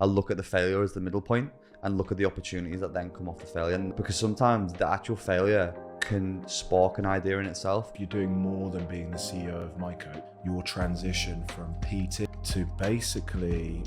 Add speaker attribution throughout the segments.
Speaker 1: I look at the failure as the middle point and look at the opportunities that then come off the failure. And because sometimes the actual failure can spark an idea in itself.
Speaker 2: You're doing more than being the CEO of MyCoach. Your transition from PT to basically,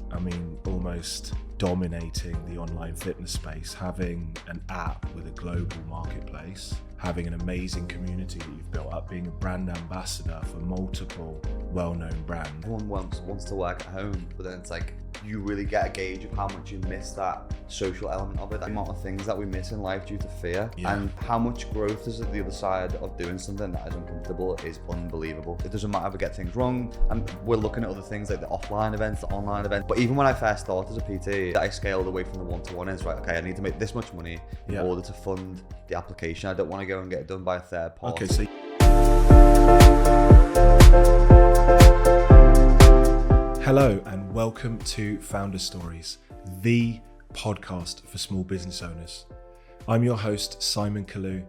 Speaker 2: almost dominating the online fitness space, having an app with a global marketplace, having an amazing community that you've built up, being a brand ambassador for multiple well-known brands.
Speaker 1: Everyone wants to work at home, but then it's like you really get a gauge of how much you miss that social element of it, the amount of things that we miss in life due to fear, and how much growth is at the other side of doing something that is uncomfortable is unbelievable. It doesn't matter if we get things wrong, and we're looking at other things like the offline events, the online events. But even when I first started as a PT, I scaled away from the one-to-one. It's right, okay, I need to make this much money in order to fund the application. I don't want to go and get it done by a third party.
Speaker 2: Okay, so hello and welcome to Founder Stories, the podcast for small business owners. I'm your host, Simon Kalu,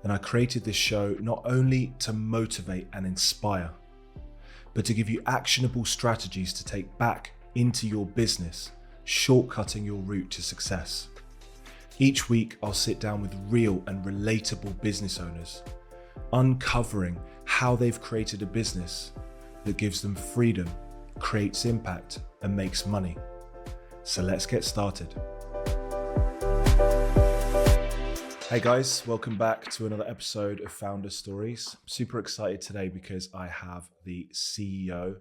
Speaker 2: and I created this show not only to motivate and inspire, but to give you actionable strategies to take back into your business, shortcutting your route to success. Each week, I'll sit down with real and relatable business owners, uncovering how they've created a business that gives them freedom, creates impact, and makes money. So let's get started. Hey guys, welcome back to another episode of Founder Stories. I'm super excited today because I have the CEO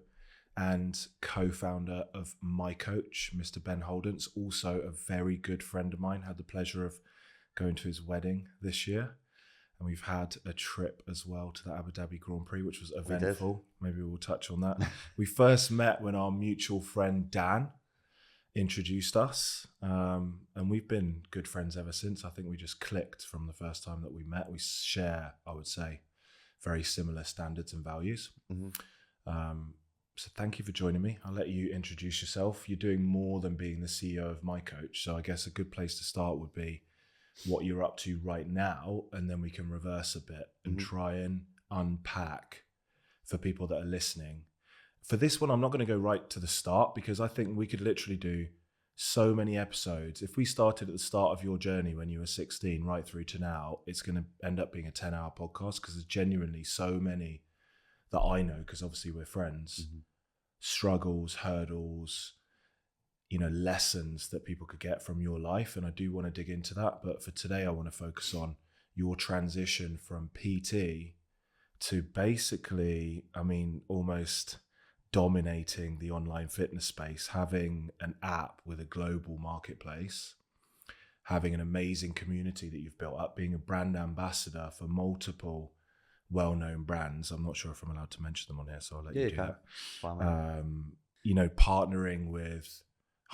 Speaker 2: and co-founder of MyCoach, Mr. Ben Haldon, also a very good friend of mine. Had the pleasure of going to his wedding this year. And we've had a trip as well to the Abu Dhabi Grand Prix, which was eventful. Maybe we'll touch on that. We first met when our mutual friend Dan introduced us. And we've been good friends ever since. I think we just clicked from the first time that we met. We share, I would say, very similar standards and values. So thank you for joining me. I'll let you introduce yourself. You're doing more than being the CEO of MyCoach. So I guess a good place to start would be what you're up to right now, and then we can reverse a bit and try and unpack for people that are listening. For this one, I'm not going to go right to the start because I think we could literally do so many episodes. If we started at the start of your journey when you were 16 right through to now, it's going to end up being a 10-hour podcast because there's genuinely so many that I know, because obviously we're friends, struggles, hurdles, lessons that people could get from your life. And I do want to dig into that. But for today, I want to focus on your transition from PT to basically, almost dominating the online fitness space, having an app with a global marketplace, having an amazing community that you've built up, being a brand ambassador for multiple well-known brands. I'm not sure if I'm allowed to mention them on here, so I'll let you do that. Partnering with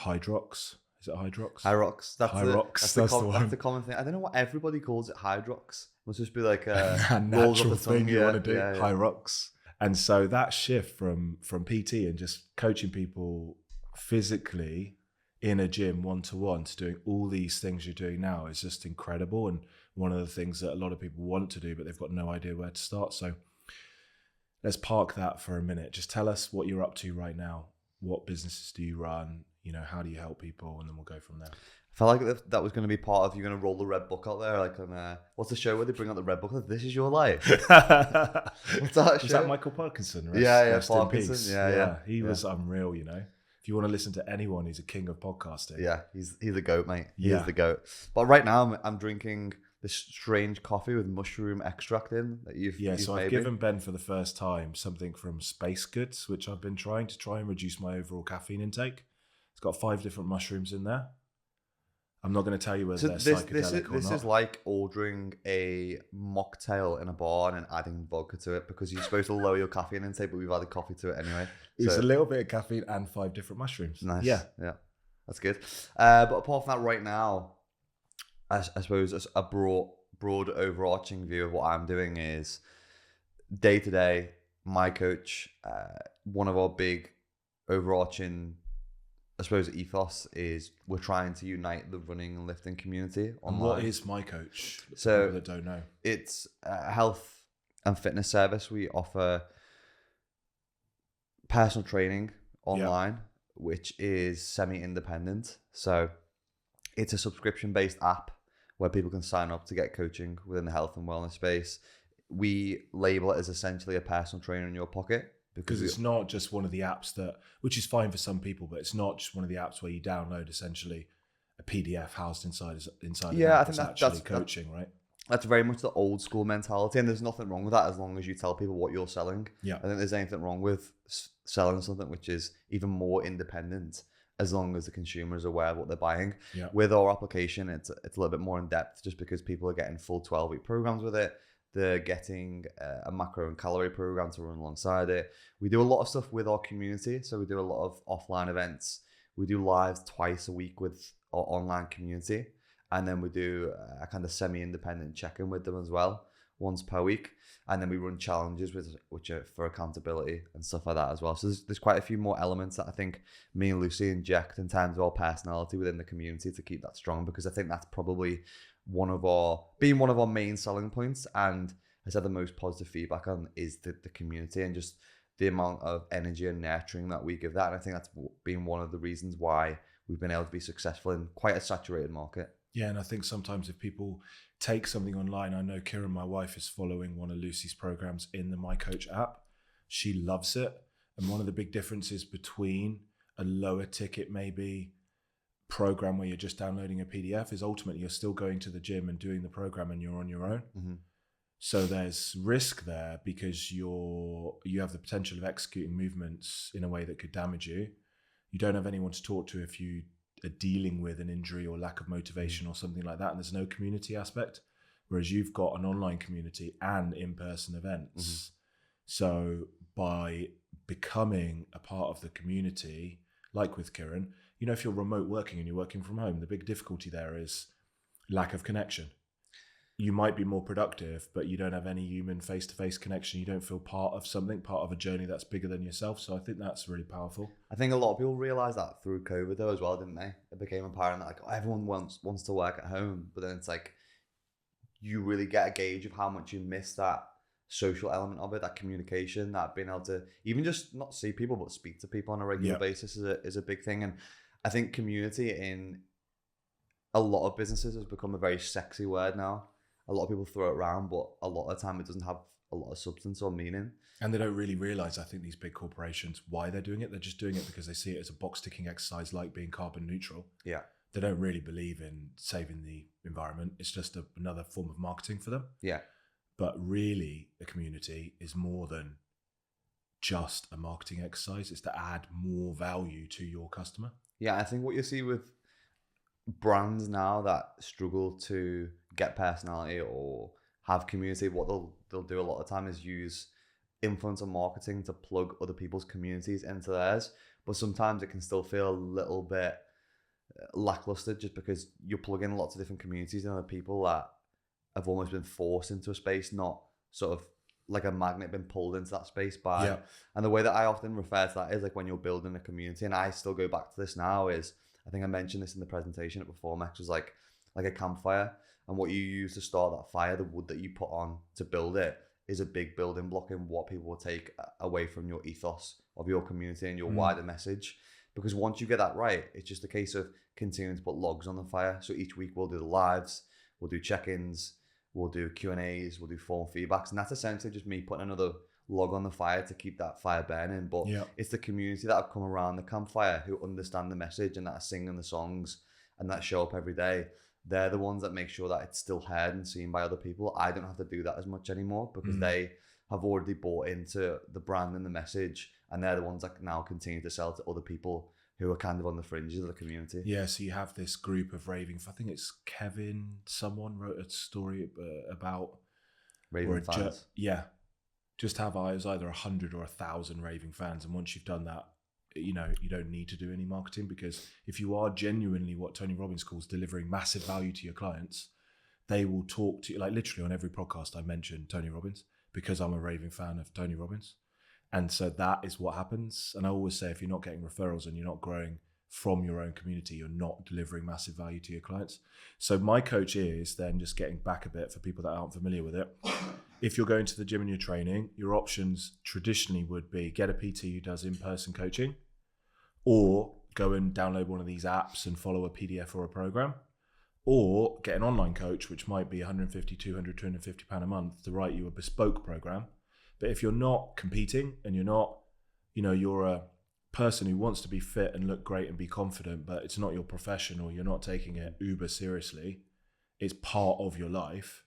Speaker 2: Hyrox. Is it Hyrox?
Speaker 1: Hyrox. That's the one. That's the common thing. I don't know what everybody calls it. Hyrox. It must just be like a
Speaker 2: natural thing you want to do.
Speaker 1: Yeah.
Speaker 2: Hyrox. And so that shift from PT and just coaching people physically in a gym one-to-one to doing all these things you're doing now is just incredible. And one of the things that a lot of people want to do, but they've got no idea where to start. So let's park that for a minute. Just tell us what you're up to right now. What businesses do you run? How do you help people? And then we'll go from there.
Speaker 1: I felt like that was going to be part of, you're going to roll the red book out there, like on what's the show where they bring out the red book? Like, This Is Your Life. What's that show?
Speaker 2: Was that Michael Parkinson?
Speaker 1: Rest Parkinson. Yeah.
Speaker 2: He was unreal, If you want to listen to anyone, he's a king of podcasting.
Speaker 1: Yeah, he's the GOAT, mate. He is the GOAT. But right now I'm drinking this strange coffee with mushroom extract in that you've
Speaker 2: so I've given Ben for the first time something from Space Goods, which I've been trying and reduce my overall caffeine intake. It's got 5 different mushrooms in there. I'm not going to tell you whether they're psychedelic or not. This
Speaker 1: is like ordering a mocktail in a bar and adding vodka to it because you're supposed to lower your caffeine intake, but we've added coffee to it anyway.
Speaker 2: It's a little bit of caffeine and 5 different mushrooms.
Speaker 1: Nice. Yeah. That's good. But apart from that, right now, I suppose a broad overarching view of what I'm doing is day to day, MyCoach. One of our big overarching, I suppose, ethos is we're trying to unite the running and lifting community online.
Speaker 2: And what is MyCoach?
Speaker 1: So
Speaker 2: people that don't know,
Speaker 1: it's a health and fitness service. We offer personal training online which is semi-independent. So it's a subscription-based app where people can sign up to get coaching within the health and wellness space. We label it as essentially a personal trainer in your pocket.
Speaker 2: Because it's not just one of the apps which is fine for some people, but it's not just one of the apps where you download essentially a PDF housed inside an app. I think that's coaching, right?
Speaker 1: That's very much the old school mentality, and there's nothing wrong with that as long as you tell people what you're selling.
Speaker 2: Yeah.
Speaker 1: I think there's anything wrong with selling something which is even more independent as long as the consumer is aware of what they're buying.
Speaker 2: Yeah.
Speaker 1: With our application, it's a little bit more in depth just because people are getting full 12-week programs with it. They're getting a macro and calorie program to run alongside it. We do a lot of stuff with our community. So we do a lot of offline events. We do lives twice a week with our online community. And then we do a kind of semi-independent check-in with them as well, once per week. And then we run challenges which are for accountability and stuff like that as well. So there's quite a few more elements that I think me and Lucy inject in terms of our personality within the community to keep that strong, because I think that's probably one of our main selling points, and I said the most positive feedback on is the community and just the amount of energy and nurturing that we give that. And I think that's been one of the reasons why we've been able to be successful in quite a saturated market.
Speaker 2: Yeah, and I think sometimes if people take something online, I know Kieran, my wife, is following one of Lucy's programs in the MyCoach app. She loves it. And one of the big differences between a lower ticket maybe program where you're just downloading a PDF is ultimately you're still going to the gym and doing the program and you're on your own.
Speaker 1: Mm-hmm.
Speaker 2: So there's risk there because you have the potential of executing movements in a way that could damage you. You don't have anyone to talk to if you are dealing with an injury or lack of motivation or something like that, and there's no community aspect, whereas you've got an online community and in-person events. Mm-hmm. So by becoming a part of the community, like with Kieran, if you're remote working and you're working from home, the big difficulty there is lack of connection. You might be more productive, but you don't have any human face-to-face connection. You don't feel part of something, part of a journey that's bigger than yourself. So I think that's really powerful.
Speaker 1: I think a lot of people realized that through COVID though as well, didn't they? It became apparent that everyone wants to work at home, but then it's you really get a gauge of how much you miss that social element of it, that communication, that being able to even just not see people but speak to people on a regular basis is a big thing. And I think community in a lot of businesses has become a very sexy word now. A lot of people throw it around, but a lot of the time it doesn't have a lot of substance or meaning.
Speaker 2: And they don't really realize, I think, these big corporations, why they're doing it. They're just doing it because they see it as a box ticking exercise like being carbon neutral.
Speaker 1: Yeah.
Speaker 2: They don't really believe in saving the environment. It's just another form of marketing for them.
Speaker 1: Yeah.
Speaker 2: But really, a community is more than just a marketing exercise. It's to add more value to your customer.
Speaker 1: Yeah, I think what you see with brands now that struggle to get personality or have community, what they'll do a lot of time is use influencer marketing to plug other people's communities into theirs. But sometimes it can still feel a little bit lackluster just because you're plugging lots of different communities and other people that have almost been forced into a space, not sort of like a magnet been pulled into that space by. Yeah. And the way that I often refer to that is when you're building a community, and I still go back to this now, is I think I mentioned this in the presentation at Performex, was like a campfire, and what you use to start that fire, the wood that you put on to build it, is a big building block in what people will take away from your ethos of your community and your wider message. Because once you get that right, it's just a case of continuing to put logs on the fire. So each week we'll do the lives, we'll do check-ins, we'll do Q&As, we'll do form feedbacks, and that's essentially just me putting another log on the fire to keep that fire burning. But it's the community that have come around the campfire who understand the message and that are singing the songs and that show up every day. They're the ones that make sure that it's still heard and seen by other people. I don't have to do that as much anymore because they have already bought into the brand and the message, and they're the ones that now continue to sell to other people who are kind of on the fringes of the community.
Speaker 2: Yeah, so you have this group of raving, I think it's Kevin, someone wrote a story about
Speaker 1: raving fans.
Speaker 2: Just have either 100 or 1,000 raving fans, and once you've done that, you don't need to do any marketing, because if you are genuinely what Tony Robbins calls delivering massive value to your clients, they will talk to you. Like literally on every podcast I mention Tony Robbins because I'm a raving fan of Tony Robbins. And so that is what happens. And I always say, if you're not getting referrals and you're not growing from your own community, you're not delivering massive value to your clients. So MyCoach is then, just getting back a bit for people that aren't familiar with it, if you're going to the gym and you're training, your options traditionally would be get a PT who does in-person coaching, or go and download one of these apps and follow a PDF or a program, or get an online coach, which might be 150, 200, 250 pound a month to write you a bespoke program. But if you're not competing and you're not, you're a person who wants to be fit and look great and be confident, but it's not your profession, or you're not taking it uber seriously, it's part of your life,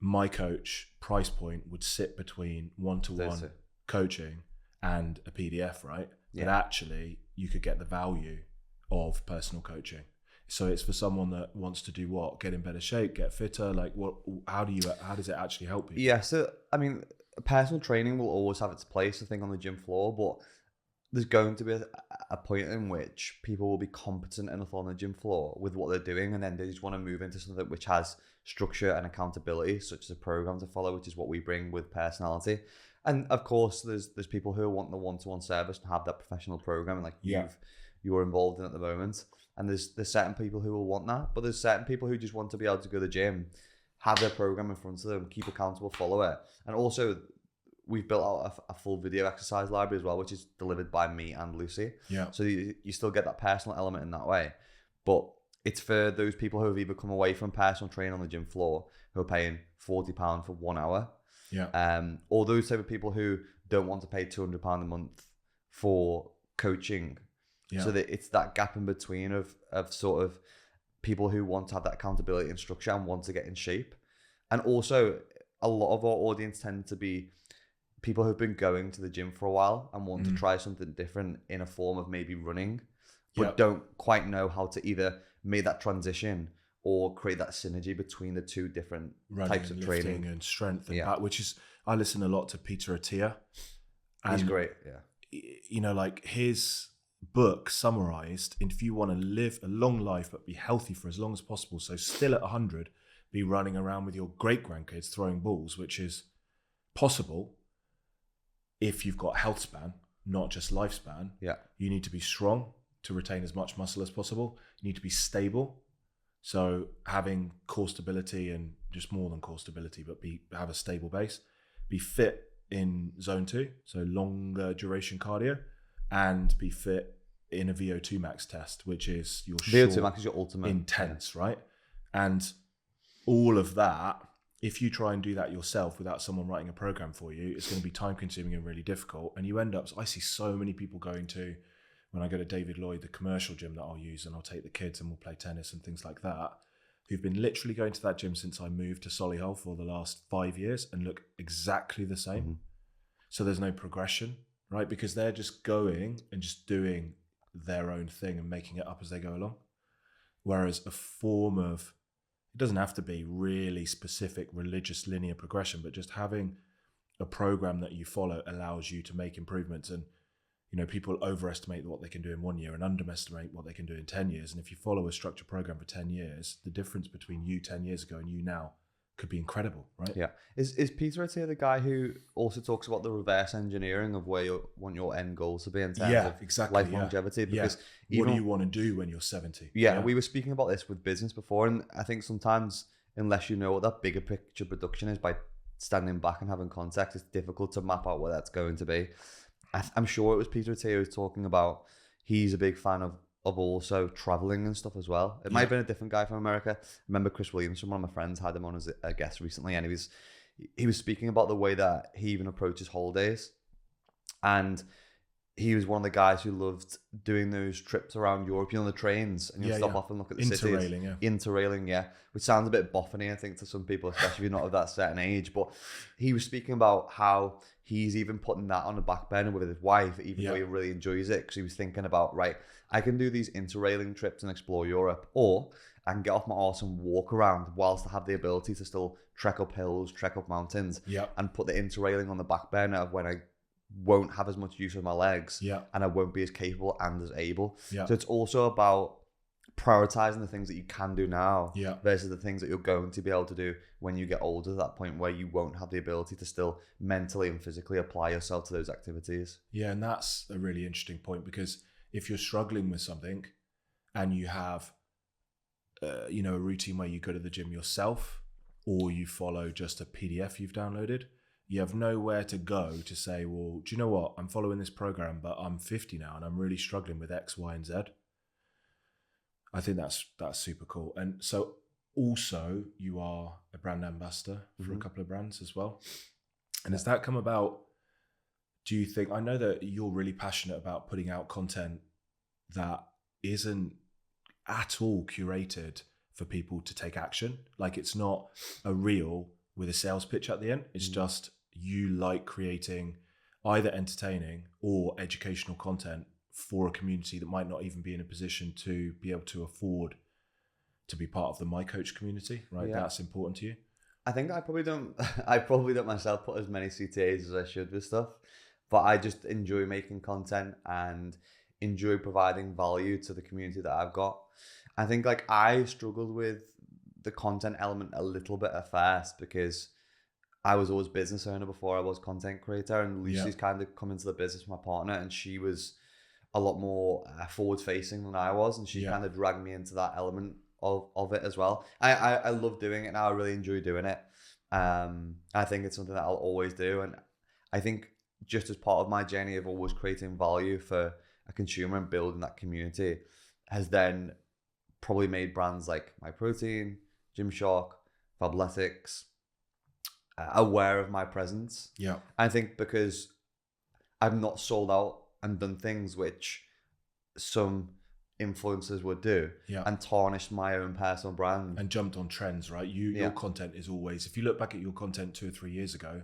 Speaker 2: MyCoach price point would sit between one-to-one coaching and a PDF, right? Yeah. But actually you could get the value of personal coaching. So it's for someone that wants to do what? Get in better shape, get fitter. Like how does it actually help you?
Speaker 1: Yeah. So, I mean, personal training will always have its place, I think, on the gym floor, but there's going to be a point in which people will be competent enough on the gym floor with what they're doing, and then they just want to move into something which has structure and accountability, such as a program to follow, which is what we bring with personality. And of course, there's people who want the one-to-one service and have that professional program, like you're involved in at the moment. And there's certain people who will want that, but there's certain people who just want to be able to go to the gym, have their program in front of them, keep accountable, follow it. And also, we've built out a full video exercise library as well, which is delivered by me and Lucy.
Speaker 2: Yeah.
Speaker 1: So you still get that personal element in that way. But it's for those people who have either come away from personal training on the gym floor, who are paying £40 for 1 hour.
Speaker 2: Yeah.
Speaker 1: Or those type of people who don't want to pay £200 a month for coaching. Yeah. So that it's that gap in between of sort of people who want to have that accountability and structure and want to get in shape. And also, a lot of our audience tend to be people who've been going to the gym for a while and want to try something different in a form of maybe running, but don't quite know how to either make that transition or create that synergy between the two different types of training
Speaker 2: and strength and that, which is, I listen a lot to Peter Attia.
Speaker 1: He's great. Yeah.
Speaker 2: Like his book summarized, if you want to live a long life but be healthy for as long as possible, so still at 100 be running around with your great grandkids throwing balls, which is possible if you've got health span, not just lifespan.
Speaker 1: Yeah.
Speaker 2: You need to be strong to retain as much muscle as possible. You need to be stable, so having core stability, and just more than core stability, but have a stable base. Be fit in zone 2, so longer duration cardio, and be fit in a VO2 max test, which is your
Speaker 1: VO2 max is your ultimate
Speaker 2: intense, right? And all of that, if you try and do that yourself without someone writing a program for you, it's going to be time consuming and really difficult. And you end up, I see so many people going to, when I go to David Lloyd, the commercial gym that I'll use, and I'll take the kids and we'll play tennis and things like that, who've been literally going to that gym since I moved to Solihull for the last 5 years and look exactly the same. Mm-hmm. So there's no progression, right? Because they're just going and just doing their own thing and making it up as they go along. Whereas a form of, it doesn't have to be really specific religious linear progression, but just having a program that you follow allows you to make improvements. And, people overestimate what they can do in 1 year and underestimate what they can do in 10 years. And if you follow a structured program for 10 years, the difference between you 10 years ago and you now could be incredible, right?
Speaker 1: Yeah. Is Peter Attia the guy who also talks about the reverse engineering of where you want your end goals to be in terms of
Speaker 2: exactly,
Speaker 1: life longevity? Because
Speaker 2: what do you want to do when you're 70?
Speaker 1: Yeah, we were speaking about this with business before, and I think sometimes, unless you know what that bigger picture production is, by standing back and having context, it's difficult to map out where that's going to be. I'm sure it was Peter Attia who was talking about, he's a big fan of also traveling and stuff as well. It might have been a different guy from America. I remember Chris Williamson, one of my friends, had him on as a guest recently, and he was speaking about the way that he even approaches holidays. And he was one of the guys who loved doing those trips around Europe, on the trains, and you'll stop off and look at the cities. Interrailing, which sounds a bit boffiny, I think, to some people, especially if you're not of that certain age. But he was speaking about how he's even putting that on the back burner with his wife, even though he really enjoys it, because he was thinking about, right, I can do these interrailing trips and explore Europe, or I can get off my arse and walk around whilst I have the ability to still trek up hills, trek up mountains, and put the interrailing on the back burner of when I won't have as much use of my legs and I won't be as capable and as able. So it's also about prioritizing the things that you can do now versus the things that you're going to be able to do when you get older, to that point where you won't have the ability to still mentally and physically apply yourself to those activities. Yeah,
Speaker 2: and that's a really interesting point, because if you're struggling with something and you have a routine where you go to the gym yourself, or you follow just a PDF you've downloaded, You have nowhere to go to say, well, do you know what? I'm following this program, but I'm 50 now and I'm really struggling with X, Y, and Z. I think that's super cool. And so also you are a brand ambassador for a couple of brands as well. And has that come about? Do you think, I know that you're really passionate about putting out content that isn't at all curated for people to take action. Like it's not a reel with a sales pitch at the end. It's just you like creating either entertaining or educational content for a community that might not even be in a position to be able to afford to be part of the MyCoach community, right? Yeah. That's important to you.
Speaker 1: I think I probably don't myself put as many CTAs as I should with stuff, but I just enjoy making content and enjoy providing value to the community that I've got. I think like I struggled with the content element a little bit at first because I was always business owner before I was content creator, and Lucy's kind of come into the business with my partner, and she was a lot more forward facing than I was, and she kind of dragged me into that element of it as well. I love doing it now. I really enjoy doing it. I think it's something that I'll always do, and I think just as part of my journey of always creating value for a consumer and building that community has then probably made brands like MyProtein, Gymshark, Fabletics aware of my presence.
Speaker 2: Yeah.
Speaker 1: I think because I've not sold out and done things which some influencers would do and tarnished my own personal brand.
Speaker 2: And jumped on trends, right? Your content is always, if you look back at your content 2 or 3 years ago,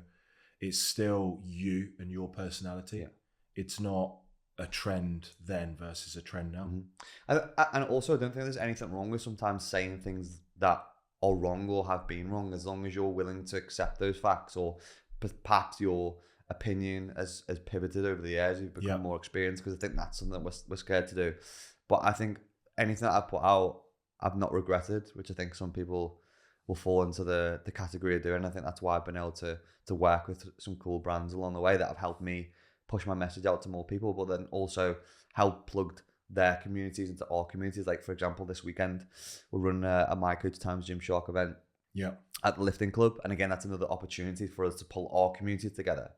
Speaker 2: it's still you and your personality. Yeah. It's not a trend then versus a trend now.
Speaker 1: And also, I don't think there's anything wrong with sometimes saying things that are wrong or have been wrong, as long as you're willing to accept those facts, or perhaps your opinion has pivoted over the years. You've become more experienced, because I think that's something that we're scared to do. But I think anything that I've put out, I've not regretted, which I think some people will fall into the category of doing. I think that's why I've been able to work with some cool brands along the way that have helped me push my message out to more people, but then also help plugged their communities into our communities. Like, for example, this weekend we're running a MyCoach times Gymshark event at the lifting club, and again, that's another opportunity for us to pull our community together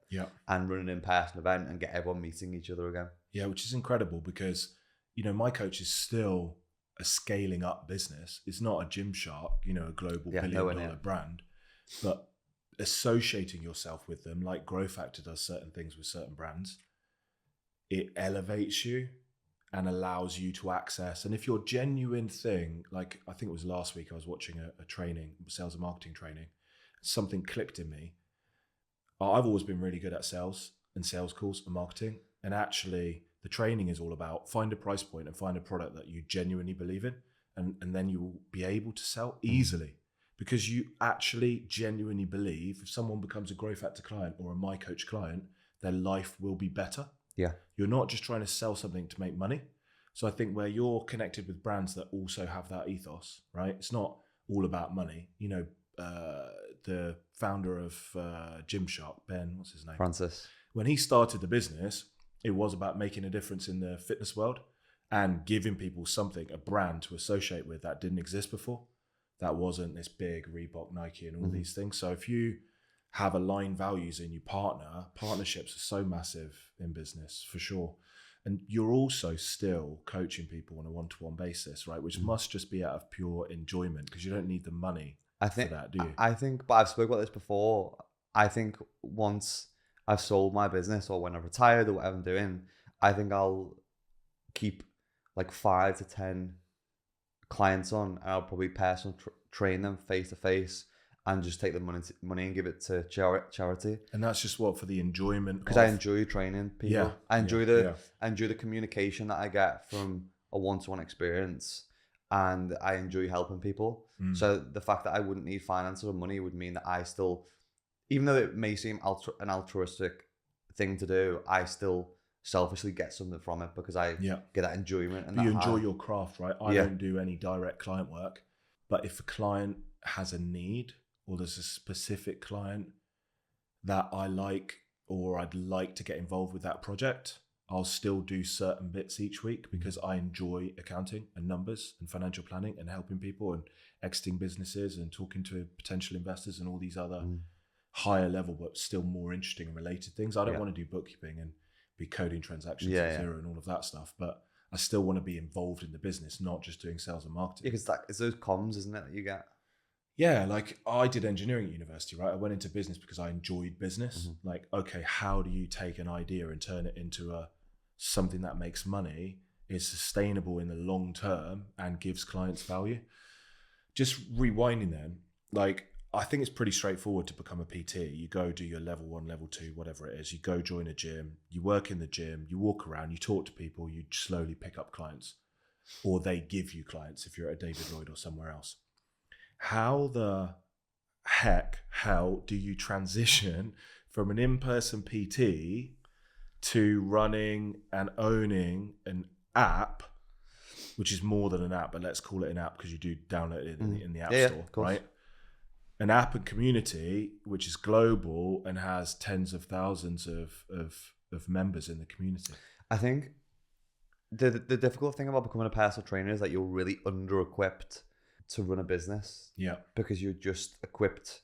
Speaker 1: and run an in-person event and get everyone meeting each other again.
Speaker 2: Which is incredible, because MyCoach is still a scaling up business. It's not a Gymshark, a global billion-dollar brand, but associating yourself with them, like GrowFactor does certain things with certain brands, it elevates you and allows you to access. And if your genuine thing, like I think it was last week, I was watching a training, sales and marketing training, something clicked in me. I've always been really good at sales and sales calls and marketing. And actually the training is all about find a price point and find a product that you genuinely believe in. And then you will be able to sell easily, because you actually genuinely believe if someone becomes a GrowFactor client or a MyCoach client, their life will be better.
Speaker 1: Yeah.
Speaker 2: You're not just trying to sell something to make money. So I think where you're connected with brands that also have that ethos, right? It's not all about money. The founder of Gymshark, Ben, what's his name?
Speaker 1: Francis.
Speaker 2: When he started the business, it was about making a difference in the fitness world and giving people something, a brand to associate with that didn't exist before. That wasn't this big Reebok, Nike and all these things. So if you have aligned values and you partnerships are so massive in business, for sure. And you're also still coaching people on a one-to-one basis, right? Which must just be out of pure enjoyment, because you don't need the money for that, do you?
Speaker 1: I think, but I've spoken about this before. I think once I've sold my business, or when I've retired or whatever I'm doing, I think I'll keep like 5 to 10 clients on, and I'll probably personally train them face to face and just take the money and give it to charity.
Speaker 2: And that's just for the enjoyment.
Speaker 1: Because I enjoy training people. Yeah. I enjoy the communication that I get from a one-to-one experience, and I enjoy helping people. So the fact that I wouldn't need finances or money would mean that I still, even though it may seem an altruistic thing to do, I still selfishly get something from it, because I get that enjoyment. And
Speaker 2: you enjoy your craft, right? I don't do any direct client work, but if a client has a need, or there's a specific client that I like, or I'd like to get involved with that project, I'll still do certain bits each week, because I enjoy accounting and numbers and financial planning and helping people and exiting businesses and talking to potential investors and all these other higher level, but still more interesting and related things. I don't want to do bookkeeping and be coding transactions at zero and all of that stuff, but I still want to be involved in the business, not just doing sales and marketing.
Speaker 1: Yeah, because it's those comms, isn't it, that you get?
Speaker 2: Yeah, like I did engineering at university, right? I went into business because I enjoyed business. Like, okay, how do you take an idea and turn it into something that makes money, is sustainable in the long term and gives clients value? Just rewinding then, like, I think it's pretty straightforward to become a PT. You go do your level 1, level 2, whatever it is. You go join a gym, you work in the gym, you walk around, you talk to people, you slowly pick up clients, or they give you clients if you're at a David Lloyd or somewhere else. How the hell do you transition from an in-person PT to running and owning an app, which is more than an app, but let's call it an app because you do download it in the App Store, right? An app and community which is global and has tens of thousands of members in the community.
Speaker 1: I think the difficult thing about becoming a personal trainer is that you're really under-equipped to run a business. Yeah. Because you're just equipped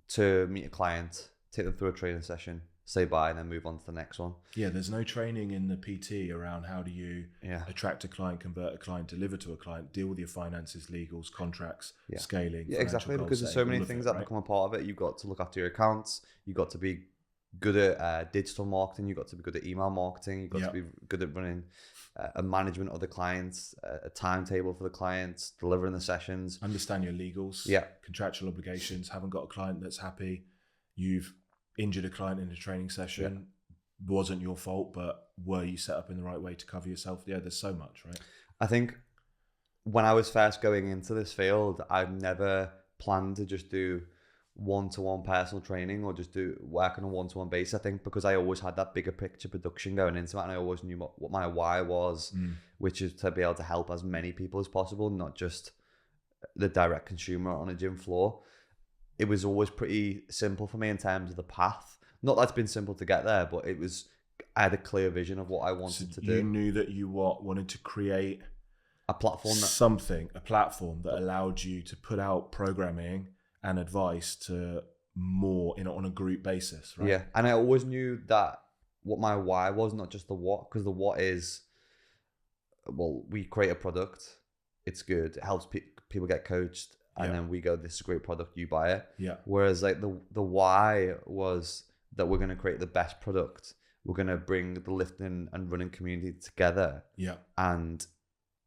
Speaker 1: to meet a client, take them through a training session, say bye, and then move on to the next one.
Speaker 2: Yeah, there's no training in the PT around how do you attract a client, convert a client, deliver to a client, deal with your finances, legals, contracts, scaling.
Speaker 1: Yeah, exactly, because there's so many things that become a part of it. You've got to look after your accounts. You've got to be good at digital marketing. You've got to be good at email marketing. You've got to be good at running a management of the clients, a timetable for the clients, delivering the sessions.
Speaker 2: Understand your legals, contractual obligations. Haven't got a client that's happy. You've injured a client in a training session, wasn't your fault, but were you set up in the right way to cover yourself? Yeah, there's so much, right?
Speaker 1: I think when I was first going into this field, I've never planned to just do one-to-one personal training or just do work on a one-to-one basis. I think because I always had that bigger picture production going into it, and I always knew what my why was, which is to be able to help as many people as possible, not just the direct consumer on a gym floor. It was always pretty simple for me in terms of the path. Not that it's been simple to get there, but I had a clear vision of what I wanted to do.
Speaker 2: You knew that you wanted to create
Speaker 1: a platform,
Speaker 2: a platform that allowed you to put out programming and advice to more on a group basis, right?
Speaker 1: Yeah, and I always knew that what my why was, not just the what, because the what is, well, we create a product, it's good, it helps people get coached, and then we go, this is a great product, you buy it. Yeah. Whereas like the why was that we're going to create the best product. We're going to bring the lifting and running community together. Yeah. And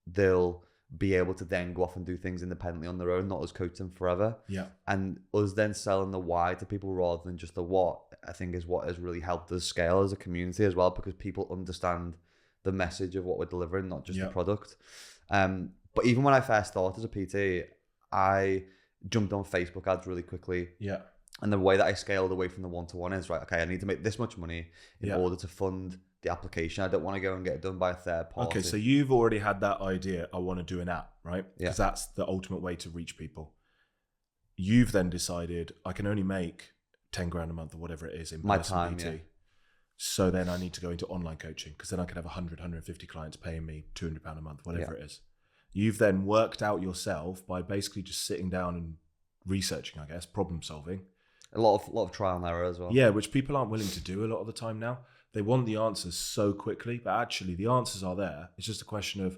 Speaker 1: they'll be able to then go off and do things independently on their own, not us coach them forever. Yeah. And us then selling the why to people rather than just the what, I think is what has really helped us scale as a community as well, because people understand the message of what we're delivering, not just the product. But even when I first started as a PT, I jumped on Facebook ads really quickly. Yeah. And the way that I scaled away from the one-to-one is, right, okay, I need to make this much money in order to fund the application. I don't want to go and get it done by a third party.
Speaker 2: Okay, so you've already had that idea, I want to do an app, right? Because that's the ultimate way to reach people. You've then decided, I can only make 10 grand a month or whatever it is in my time, PT. So then I need to go into online coaching, because then I can have 100, 150 clients paying me £200 a month, whatever it is. You've then worked out yourself by basically just sitting down and researching, I guess, problem solving.
Speaker 1: A lot of trial and error as well.
Speaker 2: Yeah, which people aren't willing to do a lot of the time now. They want the answers so quickly, but actually the answers are there. It's just a question of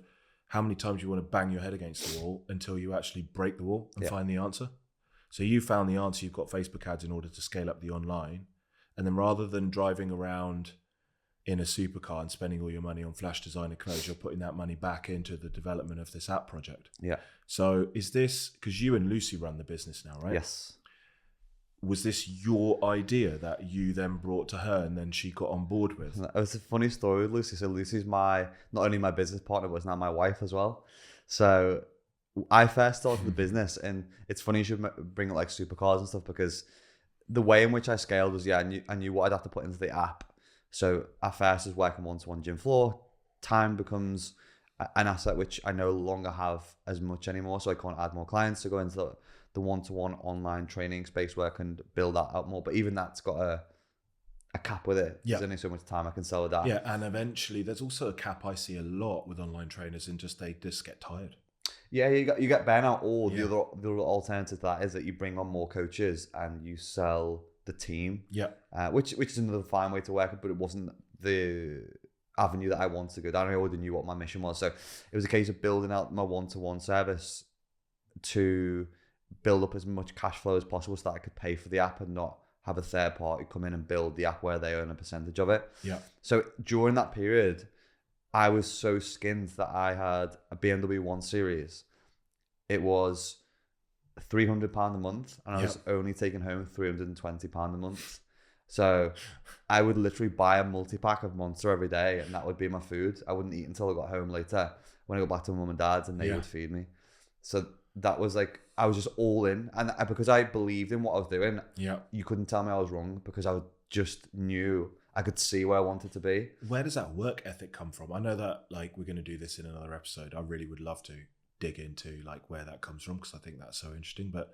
Speaker 2: how many times you want to bang your head against the wall until you actually break the wall and find the answer. So you found the answer, you've got Facebook ads in order to scale up the online. And then rather than driving around in a supercar and spending all your money on flash designer clothes, you're putting that money back into the development of this app project. Yeah. So is this, because you and Lucy run the business now, right?
Speaker 1: Yes.
Speaker 2: Was this your idea that you then brought to her and then she got on board with?
Speaker 1: It was a funny story with Lucy. So Lucy's not only my business partner, but it's now my wife as well. So I first started the business, and it's funny you should bring like supercars and stuff, because the way in which I scaled was, I knew what I'd have to put into the app. So at first is working one-to-one gym floor. Time becomes an asset which I no longer have as much anymore. So I can't add more clients to go into the one-to-one online training space where I can build that out more. But even that's got a cap with it. There's only so much time I can sell with that.
Speaker 2: Yeah, and eventually there's also a cap I see a lot with online trainers, and they just get tired.
Speaker 1: Yeah, you get burnout, or
Speaker 2: Yeah.
Speaker 1: the other alternative to that is that you bring on more coaches and you sell the team.
Speaker 2: Yeah.
Speaker 1: Which is another fine way to work it, but it wasn't the avenue that I wanted to go down. I already knew what my mission was, so it was a case of building out my one-to-one service to build up as much cash flow as possible so that I could pay for the app and not have a third party come in and build the app where they own a percentage of it.
Speaker 2: Yeah.
Speaker 1: So during that period, I was so skinned that I had a BMW 1 Series. It was £300 a month, and I was only taking home £320 a month. So I would literally buy a multi-pack of Monster every day, and that would be my food. I wouldn't eat until I got home later when I got back to mum and dad's, and they would feed me. So that was like, I was just all in. And because I believed in what I was doing, you couldn't tell me I was wrong, because I just knew I could see where I wanted to be.
Speaker 2: Where does that work ethic come from? I know that like we're going to do this in another episode. I really would love to dig into like where that comes from, because I think that's so interesting. But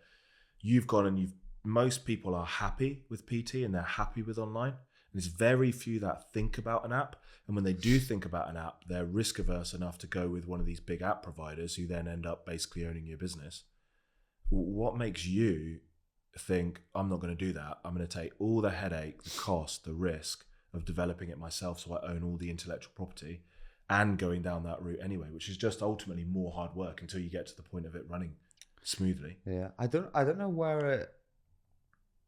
Speaker 2: you've gone and most people are happy with PT and they're happy with online. And there's very few that think about an app. And when they do think about an app, they're risk averse enough to go with one of these big app providers who then end up basically owning your business. What makes you think, I'm not going to do that? I'm going to take all the headache, the cost, the risk of developing it myself, so I own all the intellectual property, and going down that route anyway, which is just ultimately more hard work until you get to the point of it running smoothly.
Speaker 1: Yeah, I don't know where it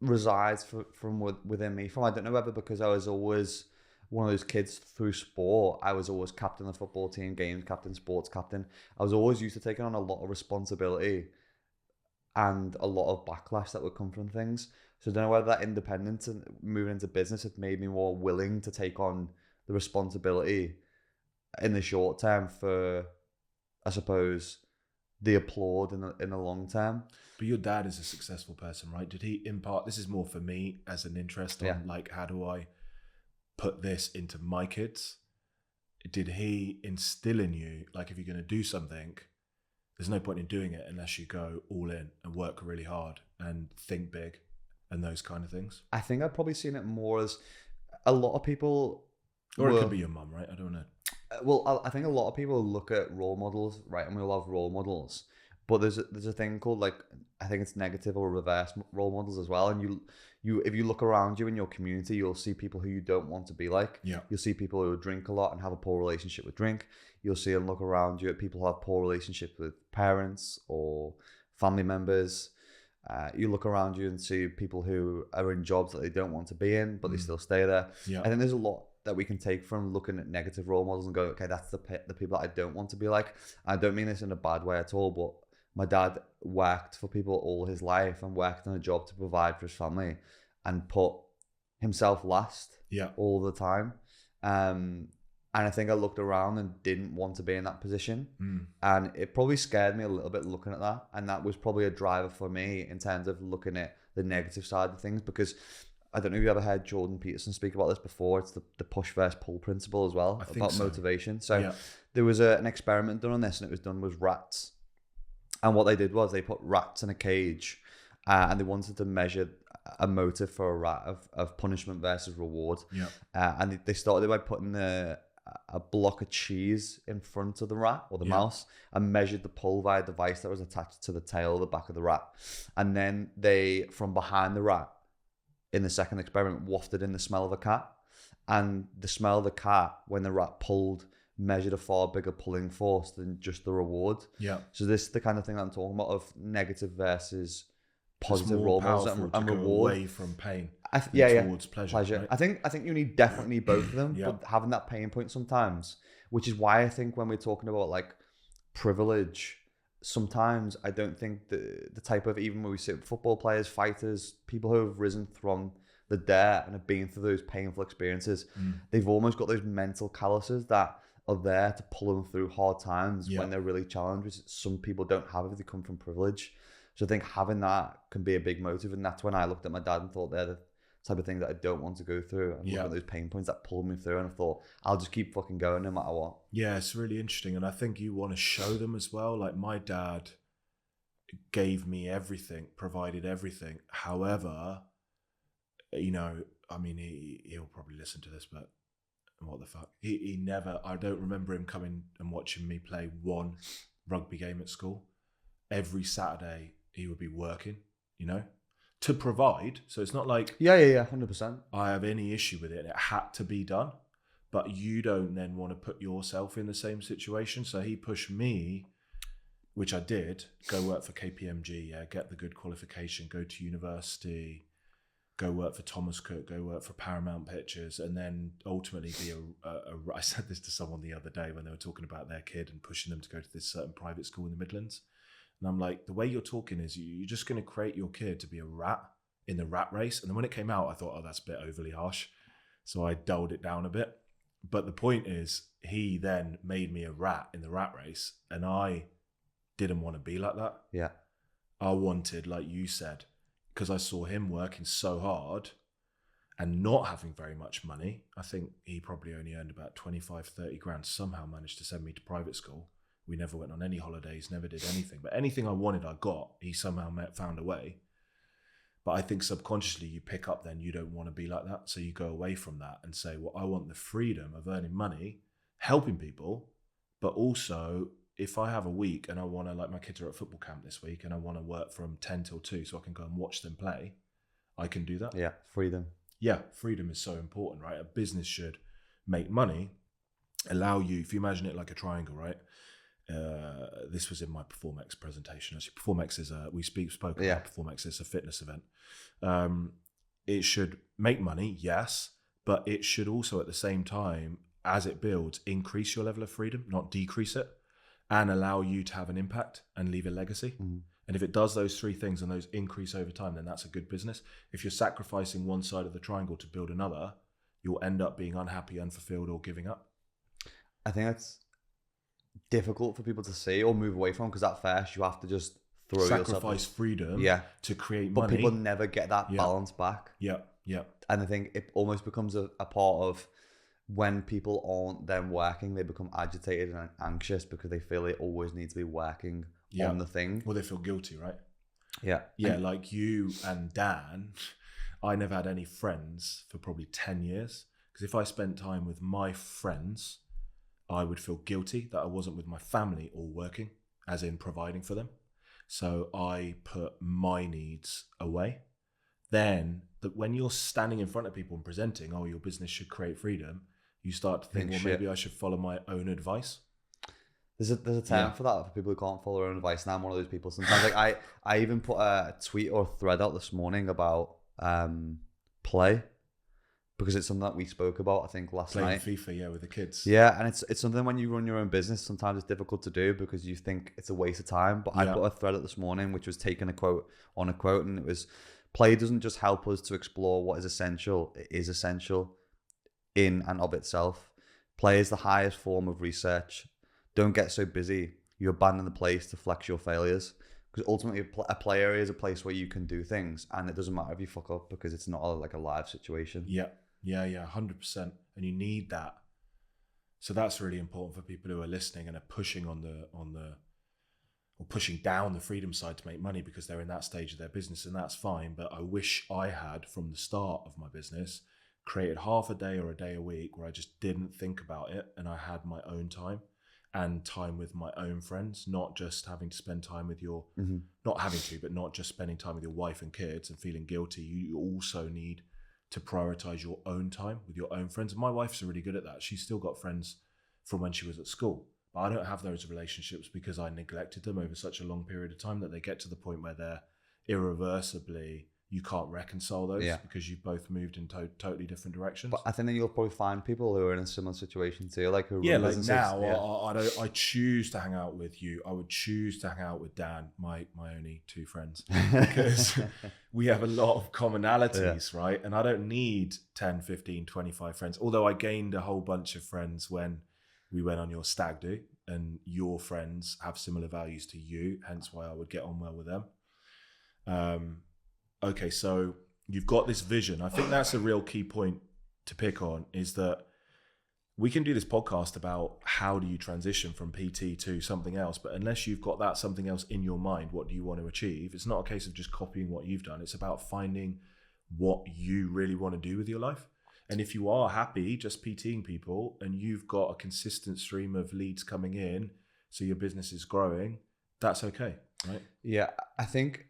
Speaker 1: resides from within me. I don't know whether because I was always one of those kids through sport. I was always captain of the football team, games captain, sports captain. I was always used to taking on a lot of responsibility and a lot of backlash that would come from things. So I don't know whether that independence and moving into business had made me more willing to take on the responsibility in the short term for, I suppose, the applaud in the long term.
Speaker 2: But your dad is a successful person, right? Did he impart, this is more for me as an interest on like, how do I put this into my kids? Did he instill in you, like, if you're going to do something, there's no point in doing it unless you go all in and work really hard and think big and those kind of things?
Speaker 1: I think I've probably seen it more as a lot of people...
Speaker 2: Or it could be your mum, right? I don't know.
Speaker 1: Well, I think a lot of people look at role models, right? And we all have role models. But there's a thing called, like, I think it's negative or reverse role models as well. And you if you look around you in your community, you'll see people who you don't want to be like.
Speaker 2: Yeah.
Speaker 1: You'll see people who drink a lot and have a poor relationship with drink. You'll see and look around you at people who have poor relationships with parents or family members. You look around you and see people who are in jobs that they don't want to be in, but they still stay there.
Speaker 2: Yeah.
Speaker 1: I think there's a lot that we can take from looking at negative role models and go, okay, that's the people that I don't want to be like. I don't mean this in a bad way at all, but my dad worked for people all his life and worked on a job to provide for his family and put himself last all the time. And I think I looked around and didn't want to be in that position. And it probably scared me a little bit looking at that. And that was probably a driver for me in terms of looking at the negative side of things, because I don't know if you ever heard Jordan Peterson speak about this before. It's the push versus pull principle as well, about motivation. So there was an experiment done on this, and it was done with rats. And what they did was they put rats in a cage, and they wanted to measure a motive for a rat of punishment versus reward. And they started by putting a block of cheese in front of the rat or the mouse and measured the pull via a device that was attached to the tail or the back of the rat. And then they, from behind the rat, in the second experiment, wafted in the smell of a cat. And the smell of the cat, when the rat pulled, measured a far bigger pulling force than just the reward. So this is the kind of thing that I'm talking about, of negative versus positive role models and reward.
Speaker 2: Away from pain towards pleasure. Right?
Speaker 1: I think you need definitely both of them, but having that pain point sometimes, which is why I think when we're talking about like privilege, sometimes I don't think the type of, even when we see football players, fighters, people who have risen from the dirt and have been through those painful experiences, they've almost got those mental calluses that are there to pull them through hard times when they're really challenged, which some people don't have if they come from privilege. So I think having that can be a big motive. And that's when I looked at my dad and thought, they're the type of things that I don't want to go through. And look at those pain points that pulled me through. And I thought, I'll just keep fucking going no matter what.
Speaker 2: Yeah, it's really interesting. And I think you want to show them as well. Like, my dad gave me everything, provided everything. However, you know, I mean, he'll probably listen to this, but what the fuck? He never, I don't remember him coming and watching me play one rugby game at school. Every Saturday he would be working, to provide. So it's not like
Speaker 1: 100%.
Speaker 2: I have any issue with it. It had to be done, but you don't then want to put yourself in the same situation. So he pushed me, which I did, go work for KPMG, get the good qualification, go to university, go work for Thomas Cook, go work for Paramount Pictures, and then ultimately be I said this to someone the other day when they were talking about their kid and pushing them to go to this certain private school in the Midlands. And I'm like, the way you're talking is you're just going to create your kid to be a rat in the rat race. And then when it came out, I thought, oh, that's a bit overly harsh. So I dulled it down a bit. But the point is, he then made me a rat in the rat race, and I didn't want to be like that.
Speaker 1: Yeah.
Speaker 2: I wanted, like you said, because I saw him working so hard and not having very much money. I think he probably only earned about 25, 30 grand, somehow managed to send me to private school. We never went on any holidays, never did anything. But anything I wanted, I got. He somehow found a way. But I think subconsciously you pick up then you don't want to be like that. So you go away from that and say, well, I want the freedom of earning money, helping people, but also if I have a week and I want to, like my kids are at football camp this week and I want to work from 10 till 2 so I can go and watch them play, I can do that.
Speaker 1: Yeah, freedom.
Speaker 2: Yeah, freedom is so important, right? A business should make money, allow you, if you imagine it like a triangle, right? This was in my PerformX presentation. Actually, PerformX is we spoke about PerformX. It's a fitness event. It should make money, yes, but it should also at the same time, as it builds, increase your level of freedom, not decrease it, and allow you to have an impact and leave a legacy. Mm-hmm. And if it does those three things and those increase over time, then that's a good business. If you're sacrificing one side of the triangle to build another, you'll end up being unhappy, unfulfilled, or giving up.
Speaker 1: I think that's difficult for people to see or move away from, because at first you have to just throw
Speaker 2: sacrifice freedom to create money.
Speaker 1: But people never get that balance back.
Speaker 2: Yeah.
Speaker 1: And I think it almost becomes a part of when people aren't then working, they become agitated and anxious because they feel they always need to be working on the thing.
Speaker 2: Well, they feel guilty, right?
Speaker 1: Yeah.
Speaker 2: Yeah, like you and Dan, I never had any friends for probably 10 years. Because if I spent time with my friends, I would feel guilty that I wasn't with my family or working, as in providing for them. So I put my needs away. Then that when you're standing in front of people and presenting, oh, your business should create freedom, you start to think, well, maybe I should follow my own advice.
Speaker 1: There's a term for that, for people who can't follow their own advice. And I'm one of those people. Sometimes, like I even put a tweet or thread out this morning about play, because it's something that we spoke about, I think, last night.
Speaker 2: Playing FIFA, with the kids.
Speaker 1: Yeah, and it's something when you run your own business, sometimes it's difficult to do because you think it's a waste of time. But I put a thread out this morning, which was taking a quote, and it was, play doesn't just help us to explore what is essential, it is essential in and of itself. Play is the highest form of research. Don't get so busy you abandon the place to flex your failures. Because ultimately, a play area is a place where you can do things, and it doesn't matter if you fuck up because it's not like a live situation.
Speaker 2: Yeah, 100%. And you need that. So that's really important for people who are listening and are pushing or pushing down the freedom side to make money because they're in that stage of their business, and that's fine. But I wish I had, from the start of my business, created half a day or a day a week where I just didn't think about it and I had my own time and time with my own friends, not just having to spend time with your, not just spending time with your wife and kids and feeling guilty. You also need to prioritize your own time with your own friends. And my wife's really good at that. She's still got friends from when she was at school, but I don't have those relationships because I neglected them over such a long period of time that they get to the point where they're irreversibly, you can't reconcile those because you've both moved in totally different directions.
Speaker 1: But I think that you'll probably find people who are in a similar situation too, like who
Speaker 2: like now. I choose to hang out with you. I would choose to hang out with Dan, my only two friends, because we have a lot of commonalities, right? And I don't need 10, 15, 25 friends. Although I gained a whole bunch of friends when we went on your stag do, and your friends have similar values to you, hence why I would get on well with them. Okay, so you've got this vision. I think that's a real key point to pick on, is that we can do this podcast about how do you transition from PT to something else, but unless you've got that something else in your mind, what do you want to achieve? It's not a case of just copying what you've done. It's about finding what you really want to do with your life. And if you are happy just PTing people and you've got a consistent stream of leads coming in, so your business is growing, that's okay, right?
Speaker 1: Yeah, I think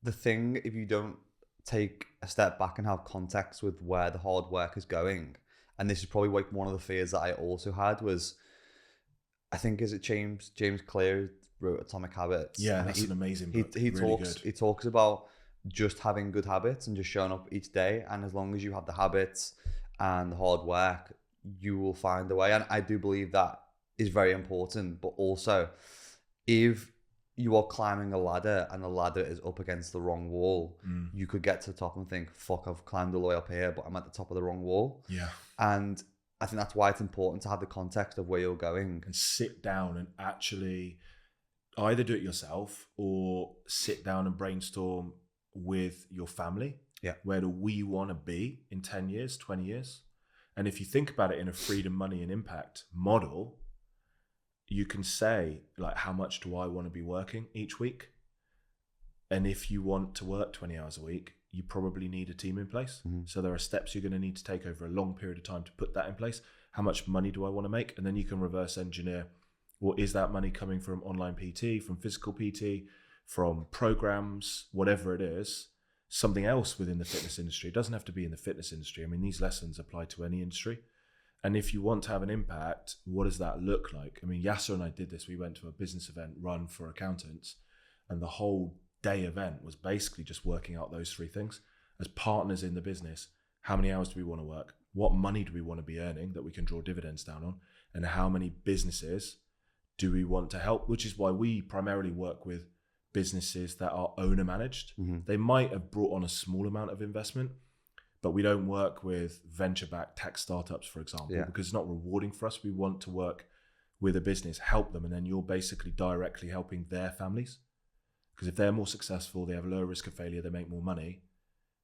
Speaker 1: the thing, if you don't take a step back and have context with where the hard work is going, and this is probably like one of the fears that I also had was, I think, is it James Clear wrote Atomic Habits?
Speaker 2: Yeah, that's an amazing book.
Speaker 1: He talks about just having good habits and just showing up each day, and as long as you have the habits and the hard work, you will find a way. And I do believe that is very important. But also, if you are climbing a ladder and the ladder is up against the wrong wall, you could get to the top and think, fuck, I've climbed all the way up here, but I'm at the top of the wrong wall.
Speaker 2: Yeah.
Speaker 1: And I think that's why it's important to have the context of where you're going.
Speaker 2: And sit down and actually either do it yourself or sit down and brainstorm with your family.
Speaker 1: Yeah.
Speaker 2: Where do we want to be in 10 years, 20 years? And if you think about it in a freedom, money, and impact model, you can say, like, how much do I want to be working each week? And if you want to work 20 hours a week, you probably need a team in place. So there are steps you're going to need to take over a long period of time to put that in place. How much money do I want to make? And then you can reverse engineer, well, is that money coming from online PT, from physical PT, from programs, whatever it is, something else within the fitness industry? It doesn't have to be in the fitness industry. I mean, these lessons apply to any industry. And if you want to have an impact, what does that look like? I mean, Yasser and I did this. We went to a business event run for accountants, and the whole day event was basically just working out those three things. As partners in the business, how many hours do we want to work? What money do we want to be earning that we can draw dividends down on? And how many businesses do we want to help? Which is why we primarily work with businesses that are owner managed. They might have brought on a small amount of investment, but we don't work with venture-backed tech startups, for example, because it's not rewarding for us. We want to work with a business, help them, and then you're basically directly helping their families. Because if they're more successful, they have a lower risk of failure, they make more money,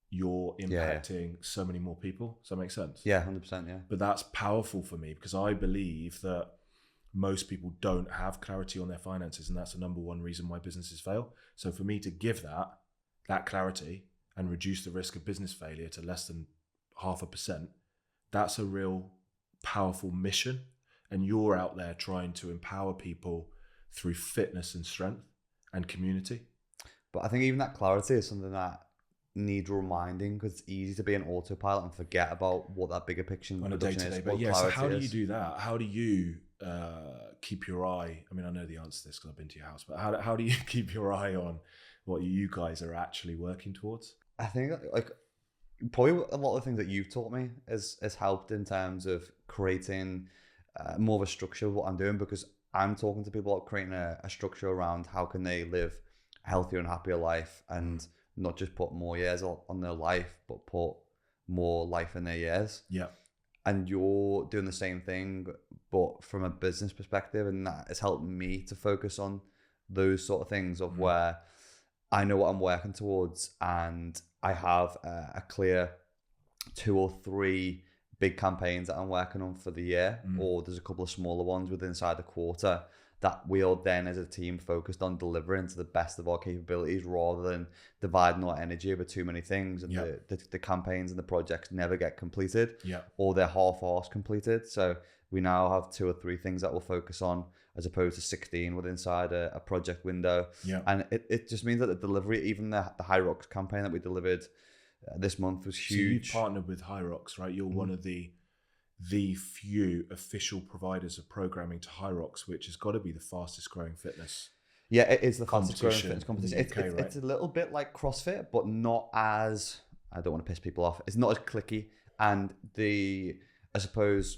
Speaker 2: you're impacting so many more people. Does that make sense?
Speaker 1: Yeah, 100%, yeah.
Speaker 2: But that's powerful for me because I believe that most people don't have clarity on their finances, and that's the number one reason why businesses fail. So for me to give that clarity and reduce the risk of business failure to less than 0.5%, that's a real powerful mission. And you're out there trying to empower people through fitness and strength and community.
Speaker 1: But I think even that clarity is something that needs reminding, because it's easy to be an autopilot and forget about what that bigger picture
Speaker 2: on a day-to-day. But yeah, so how do you do that? How do you keep your eye? I mean, I know the answer to this because I've been to your house, but how do you keep your eye on what you guys are actually working towards?
Speaker 1: I think like probably a lot of the things that you've taught me has helped in terms of creating more of a structure of what I'm doing, because I'm talking to people about creating a structure around how can they live a healthier and happier life, and not just put more years on their life, but put more life in their years.
Speaker 2: Yeah.
Speaker 1: And you're doing the same thing, but from a business perspective, and that has helped me to focus on those sort of things of where I know what I'm working towards, and I have a clear 2 or 3 big campaigns that I'm working on for the year, or there's a couple of smaller ones within inside the quarter that we'll then as a team focused on delivering to the best of our capabilities, rather than dividing our energy over too many things, and the campaigns and the projects never get completed, or they're half-arsed completed. So we now have 2 or 3 things that we'll focus on, as opposed to 16 within inside a project window. And it just means that the delivery, even the Hyrox campaign that we delivered this month was huge.
Speaker 2: So you partnered with Hyrox, right? You're one of the few official providers of programming to Hyrox, which has got to be the fastest growing fitness.
Speaker 1: Yeah, it is the fastest growing fitness competition.
Speaker 2: UK,
Speaker 1: it's a little bit like CrossFit, but not as, I don't want to piss people off, it's not as clicky. And I suppose,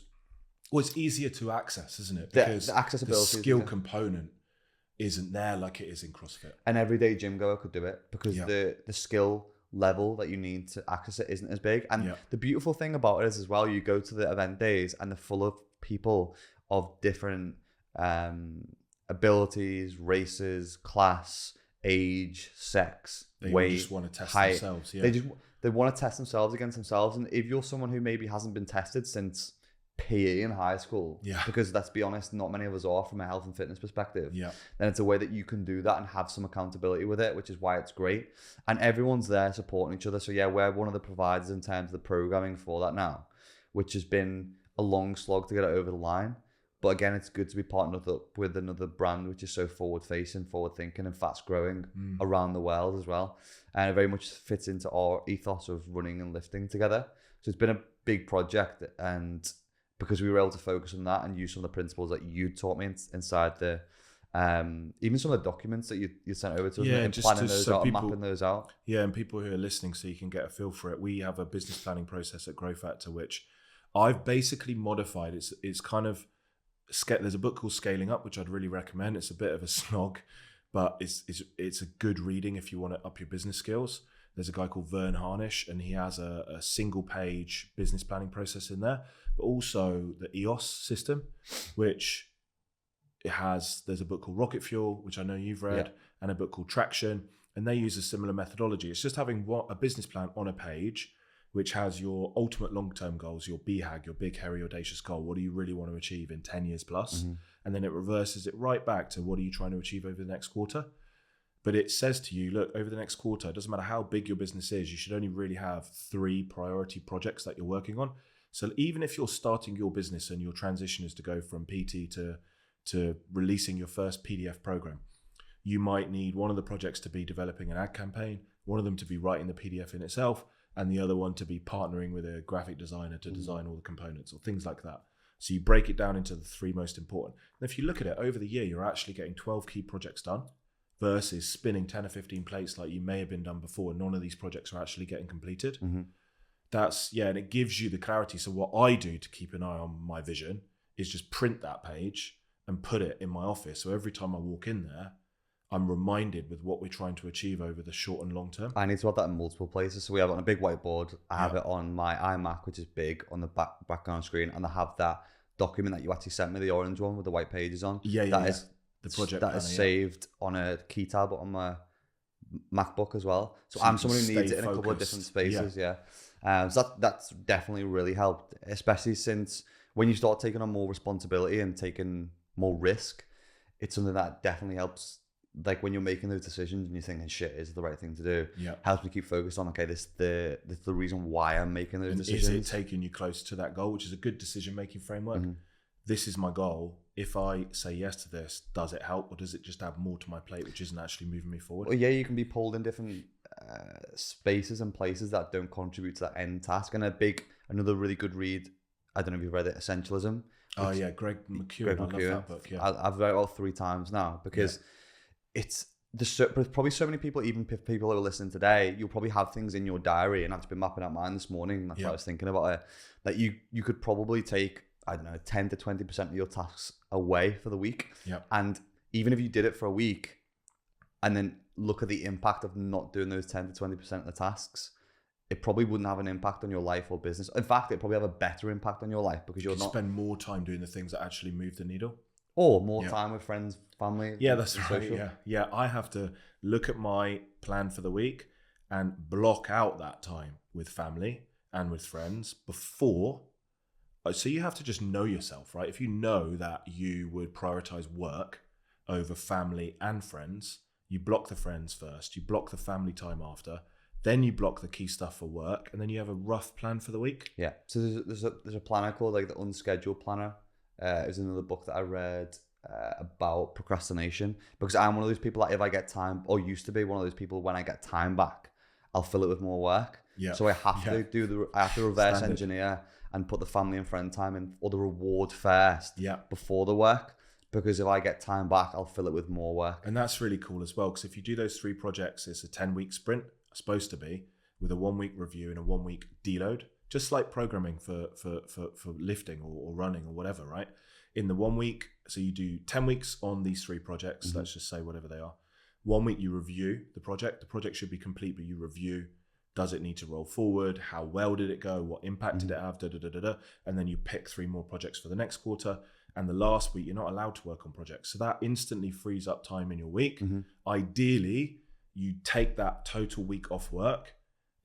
Speaker 2: well, it's easier to access, isn't it?
Speaker 1: Because the accessibility,
Speaker 2: the skill component isn't there like it is in CrossFit.
Speaker 1: An everyday gym goer could do it, because the skill level that you need to access it isn't as big. And the beautiful thing about it is as well, you go to the event days and they're full of people of different abilities, races, class, age, sex, weight,
Speaker 2: just want to test
Speaker 1: height.
Speaker 2: Themselves.
Speaker 1: They want to test themselves against themselves. And if you're someone who maybe hasn't been tested since PE in high school, because let's be honest, not many of us are from a health and fitness perspective, then it's a way that you can do that and have some accountability with it, which is why it's great. And everyone's there supporting each other. So we're one of the providers in terms of the programming for that now, which has been a long slog to get it over the line. But again, it's good to be partnered up with another brand which is so forward facing, forward thinking, and fast growing around the world as well. And it very much fits into our ethos of running and lifting together. So it's been a big project, and because we were able to focus on that and use some of the principles that you taught me inside the even some of the documents that you sent over to us, and planning those out, and mapping those out.
Speaker 2: Yeah, and people who are listening, so you can get a feel for it. We have a business planning process at GrowFactor, which I've basically modified. It's kind of, there's a book called Scaling Up, which I'd really recommend. It's a bit of a snog, but it's a good reading if you want to up your business skills. There's a guy called Vern Harnish, and he has a single page business planning process in there, but also the EOS system, which there's a book called Rocket Fuel, which I know you've read, and a book called Traction, and they use a similar methodology. It's just having a business plan on a page, which has your ultimate long-term goals, your BHAG, your big, hairy, audacious goal. What do you really want to achieve in 10 years plus? And then it reverses it right back to what are you trying to achieve over the next quarter? But it says to you, look, over the next quarter, it doesn't matter how big your business is, you should only really have 3 priority projects that you're working on. So even if you're starting your business and your transition is to go from PT to releasing your first PDF program, you might need one of the projects to be developing an ad campaign, one of them to be writing the PDF in itself, and the other one to be partnering with a graphic designer to design all the components or things like that. So you break it down into the 3 most important. And if you look at it over the year, you're actually getting 12 key projects done versus spinning 10 or 15 plates like you may have been done before. None of these projects are actually getting completed. And it gives you the clarity. So what I do to keep an eye on my vision is just print that page and put it in my office. So every time I walk in there, I'm reminded with what we're trying to achieve over the short and long term.
Speaker 1: I need to have that in multiple places. So we have it on a big whiteboard. I have it on my iMac, which is big, on the background screen, and I have that document that you actually sent me, the orange one with the white pages on. That is
Speaker 2: the project
Speaker 1: that is saved on a key tab on my MacBook as well. So I'm someone who needs it in a couple of different spaces. So that's definitely really helped, especially since when you start taking on more responsibility and taking more risk, it's something that definitely helps. Like when you're making those decisions and you're thinking, shit, is it the right thing to do? Helps me keep focused on, okay, this is the reason why I'm making those decisions.
Speaker 2: Is it taking you close to that goal, which is a good decision-making framework? This is my goal. If I say yes to this, does it help, or does it just add more to my plate, which isn't actually moving me forward?
Speaker 1: Well, you can be pulled in different spaces and places that don't contribute to that end task. And another really good read, I don't know if you've read it, Essentialism.
Speaker 2: Greg McKeown. I love that book.
Speaker 1: I've read it all 3 times now because there's probably so many people, even people who are listening today, you'll probably have things in your diary, and I've just been mapping out mine this morning, and that's what I was thinking about it, that you could probably take, I don't know, 10 to 20% of your tasks away for the week. And even if you did it for a week and then look at the impact of not doing those 10 to 20% of the tasks, it probably wouldn't have an impact on your life or business. In fact, it probably have a better impact on your life because you spend
Speaker 2: more time doing the things that actually move the needle.
Speaker 1: Or more time with friends, family.
Speaker 2: Yeah, that's right. Yeah, I have to look at my plan for the week and block out that time with family and with friends before. So you have to just know yourself, right? If you know that you would prioritize work over family and friends, you block the friends first, you block the family time after, then you block the key stuff for work, and then you have a rough plan for the week.
Speaker 1: Yeah. So there's a planner called like the Unscheduled Planner. It was another book that I read about procrastination, because I'm one of those people that if I get time, or used to be one of those people, when I get time back, I'll fill it with more work. So I have to I have to reverse engineer and put the family and friend time in, or the reward first before the work, because if I get time back, I'll fill it with more work.
Speaker 2: And that's really cool as well, because if you do those 3 projects, it's a 10-week sprint, supposed to be, with a 1-week review and a 1-week deload. Just like programming for lifting or running or whatever, right? In the 1 week, so you do 10 weeks on these 3 projects, let's just say whatever they are. 1 week you review the project. The project should be complete, but you review, does it need to roll forward? How well did it go? What impact did it have? And then you pick 3 more projects for the next quarter. And the last week, you're not allowed to work on projects. So that instantly frees up time in your week. Ideally, you take that total week off work.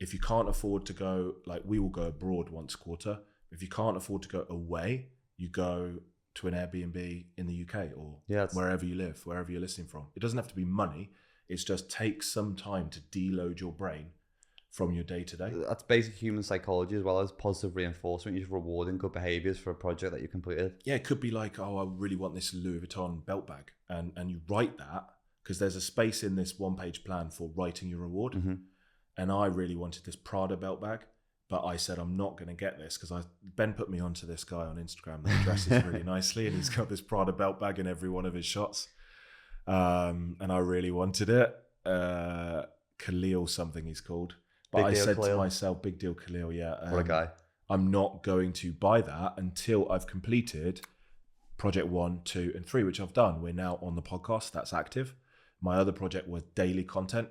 Speaker 2: If you can't afford to go, like we will go abroad once a quarter. If you can't afford to go away, you go to an Airbnb in the UK or wherever you live, wherever you're listening from. It doesn't have to be money. It's just take some time to deload your brain from your day to day.
Speaker 1: That's basic human psychology as well as positive reinforcement. You're rewarding good behaviors for a project that you completed.
Speaker 2: Yeah, it could be like, oh, I really want this Louis Vuitton belt bag. And you write that because there's a space in this 1-page plan for writing your reward.
Speaker 1: Mm-hmm.
Speaker 2: And I really wanted this Prada belt bag, but I said, I'm not going to get this because Ben put me onto this guy on Instagram that dresses really nicely, and he's got this Prada belt bag in every one of his shots. And I really wanted it. Khalil something he's called. But I said to myself, big deal Khalil, yeah.
Speaker 1: What a guy.
Speaker 2: I'm not going to buy that until I've completed project 1, 2, and 3, which I've done. We're now on the podcast, that's active. My other project was daily content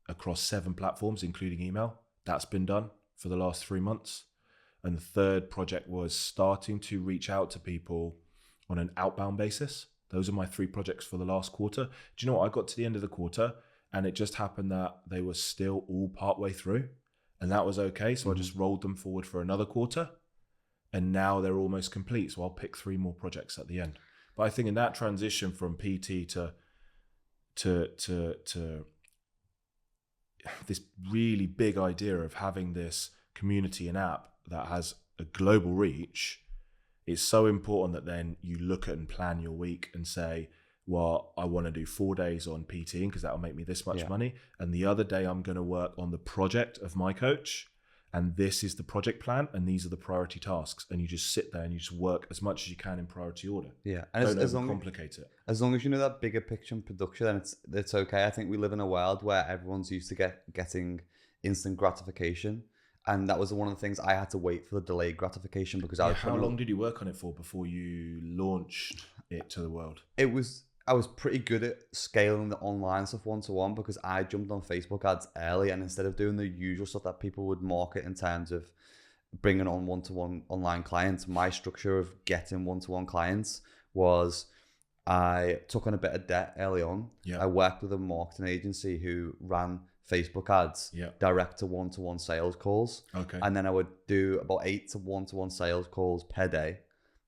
Speaker 2: across 7 platforms, including email. That's been done for the last 3 months. And the third project was starting to reach out to people on an outbound basis. Those are my 3 projects for the last quarter. Do you know what? I got to the end of the quarter and it just happened that they were still all partway through, and that was okay. So I just rolled them forward for another quarter, and now they're almost complete. So I'll pick 3 more projects at the end. But I think in that transition from PT to this really big idea of having this community and app that has a global reach, it's so important that then you look at and plan your week and say, well, I want to do 4 days on PTing because that'll make me this much money. And the other day I'm going to work on the project of MyCoach. And this is the project plan. And these are the priority tasks. And you just sit there and you just work as much as you can in priority order.
Speaker 1: Yeah.
Speaker 2: And don't complicate it.
Speaker 1: As long as you know that bigger picture and production, then it's okay. I think we live in a world where everyone's used to getting instant gratification. And that was one of the things I had to wait for, the delayed gratification, because
Speaker 2: how long did you work on it for before you launched it to the world?
Speaker 1: I was pretty good at scaling the online stuff one-to-one because I jumped on Facebook ads early, and instead of doing the usual stuff that people would market in terms of bringing on one-to-one online clients, my structure of getting one-to-one clients was I took on a bit of debt early on. Yeah. I worked with a marketing agency who ran Facebook ads, direct to one-to-one sales calls. Okay. And then I would do about 8 to one-to-one sales calls per day.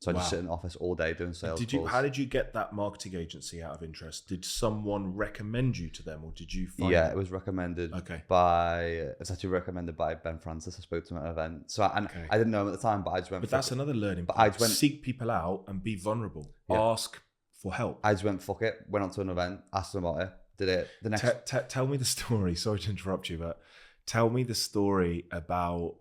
Speaker 1: So I just sit in the office all day doing sales calls.
Speaker 2: How did you get that marketing agency out of interest? Did someone recommend you to them, or did you find
Speaker 1: it was recommended it's actually recommended by Ben Francis. I spoke to him at an event. So I didn't know him at the time, but I just went.
Speaker 2: But that's another learning. But I just went, seek people out and be vulnerable. Yeah. Ask for help.
Speaker 1: I just went, fuck it, went on to an event, asked them about it, did it. The next
Speaker 2: tell me the story. Sorry to interrupt you, but tell me the story about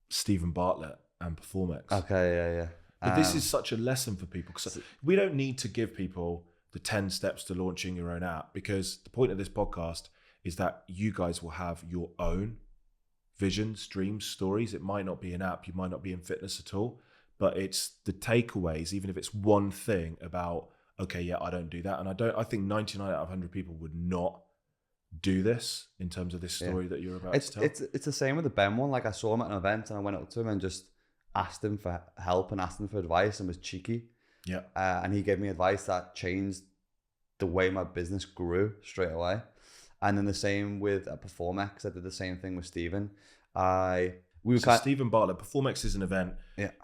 Speaker 2: Steven Bartlett and Performex.
Speaker 1: Okay, yeah.
Speaker 2: But this is such a lesson for people, because we don't need to give people the 10 steps to launching your own app, because the point of this podcast is that you guys will have your own visions, dreams, stories. It might not be an app, you might not be in fitness at all, but it's the takeaways, even if it's one thing about, okay, yeah, I don't do that. And I think 99 out of 100 people would not do this in terms of this story that you're about to tell.
Speaker 1: It's the same with the Ben one. Like, I saw him at an event and I went up to him and just asked him for help and asked him for advice and was cheeky. Yeah. And he gave me advice that changed the way my business grew straight away. And then the same with Performex. I did the same thing with Steven.
Speaker 2: Steven Bartlett, Performex is an event,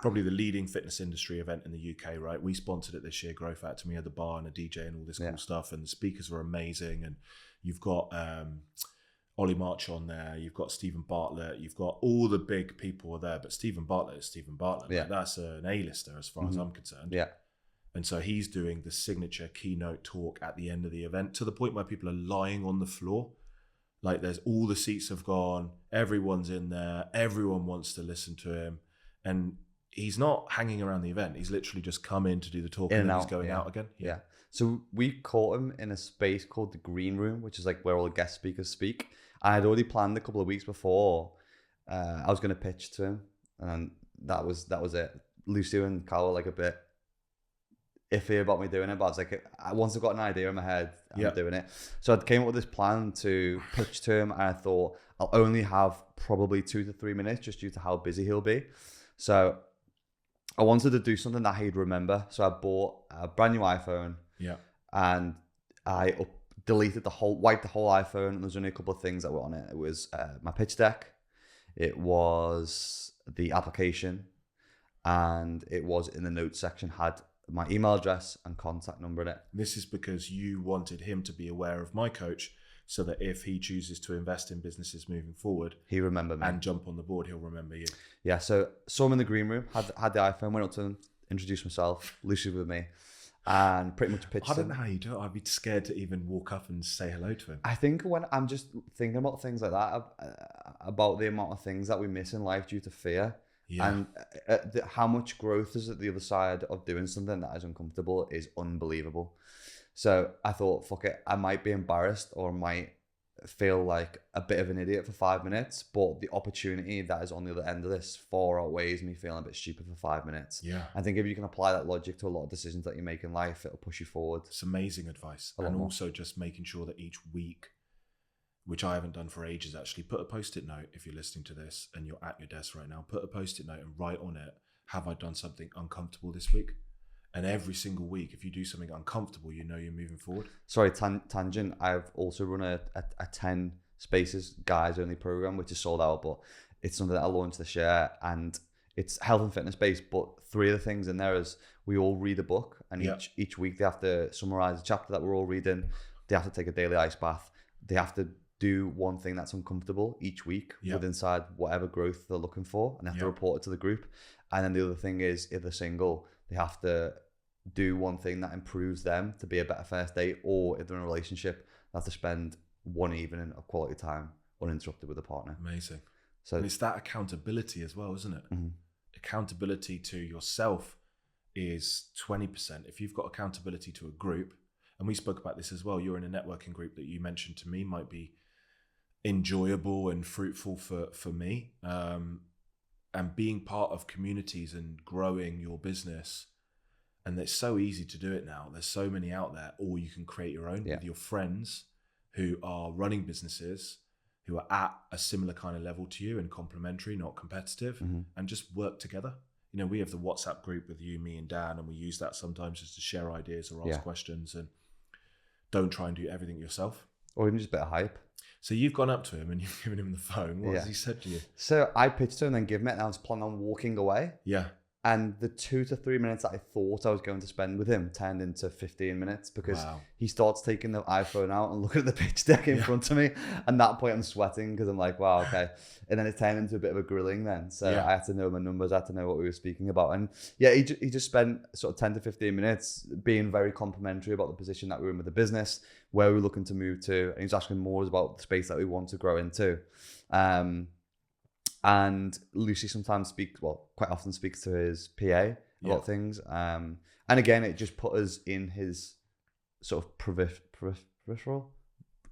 Speaker 2: probably the leading fitness industry event in the UK, right? We sponsored it this year, GrowFactor. We had the bar and a DJ and all this cool stuff, and the speakers were amazing. And you've got Ollie March on there, you've got Steven Bartlett, you've got all the big people are there, but Steven Bartlett is Steven Bartlett. Yeah. Like, that's an A-lister as far as I'm concerned. Yeah. And so he's doing the signature keynote talk at the end of the event, to the point where people are lying on the floor. Like, there's all the seats have gone, everyone's in there, everyone wants to listen to him. And he's not hanging around the event. He's literally just come in to do the talk and then he's going out again.
Speaker 1: Yeah. So we caught him in a space called the Green Room, which is like where all the guest speakers speak. I had already planned a couple of weeks before. I was going to pitch to him, and that was it. Lucy and Carl were like a bit iffy about me doing it, but I was like, once I've got an idea in my head, I'm doing it. So I came up with this plan to pitch to him, and I thought I'll only have probably 2 to 3 minutes just due to how busy he'll be. So I wanted to do something that he'd remember. So I bought a brand new iPhone, and I wiped the whole iPhone, and there's only a couple of things that were on it. It was my pitch deck, it was the application, and it was in the notes section, had my email address and contact number in it.
Speaker 2: This is because you wanted him to be aware of MyCoach, so that if he chooses to invest in businesses moving forward,
Speaker 1: he remembered me
Speaker 2: and jump on the board, he'll remember you.
Speaker 1: Yeah, so saw him in the green room, had the iPhone, went up to him, introduced myself, Lucy with me, and pretty much pitched
Speaker 2: I don't
Speaker 1: him.
Speaker 2: know how you do it. I'd be scared to even walk up and say hello to him.
Speaker 1: I think when I'm just thinking about things like that, about the amount of things that we miss in life due to fear, and how much growth is at the other side of doing something that is uncomfortable is unbelievable. So I thought, fuck it, I might be embarrassed or might feel like a bit of an idiot for 5 minutes, but the opportunity that is on the other end of this far outweighs me feeling a bit stupid for 5 minutes.
Speaker 2: Yeah.
Speaker 1: I think if you can apply that logic to a lot of decisions that you make in life, it'll push you forward.
Speaker 2: It's amazing advice. And also just making sure that each week, which I haven't done for ages actually, put a post-it note if you're listening to this and you're at your desk right now, put a post-it note and write on it, have I done something uncomfortable this week? And every single week, if you do something uncomfortable, you know you're moving forward.
Speaker 1: Sorry, tangent. I've also run a 10 spaces guys only program, which is sold out, but it's something that I launched this year, and it's health and fitness based. But 3 of the things in there is we all read a book, and each week they have to summarize a chapter that we're all reading. They have to take a daily ice bath. They have to do one thing that's uncomfortable each week with inside whatever growth they're looking for, and they have to report it to the group. And then the other thing is, if they're single, they have to do one thing that improves them to be a better first date, or if they're in a relationship, they have to spend one evening of quality time uninterrupted with a partner.
Speaker 2: Amazing.
Speaker 1: So
Speaker 2: and it's that accountability as well, isn't it?
Speaker 1: Mm-hmm.
Speaker 2: Accountability to yourself is 20%. If you've got accountability to a group, and we spoke about this as well, you're in a networking group that you mentioned to me might be enjoyable and fruitful for me, and being part of communities and growing your business. And it's so easy to do it now. There's so many out there, or you can create your own with your friends who are running businesses, who are at a similar kind of level to you and complementary, not competitive, and just work together. You know, we have the WhatsApp group with you, me and Dan, and we use that sometimes just to share ideas or ask questions, and don't try and do everything yourself.
Speaker 1: Or even just a bit of hype.
Speaker 2: So you've gone up to him and you've given him the phone. What has he said to you?
Speaker 1: So I pitched to him and gave him it, and I was planning on walking away.
Speaker 2: Yeah.
Speaker 1: And the 2 to 3 minutes that I thought I was going to spend with him turned into 15 minutes because he starts taking the iPhone out and looking at the pitch deck in front of me. And at that point I'm sweating because I'm like, wow, okay. And then it turned into a bit of a grilling then. So I had to know my numbers, I had to know what we were speaking about. And he just spent sort of 10 to 15 minutes being very complimentary about the position that we were in with the business, where we were looking to move to. And he was asking more about the space that we want to grow into. And Lucy sometimes quite often speaks to his PA about things. And again, it just put us in his sort of peripheral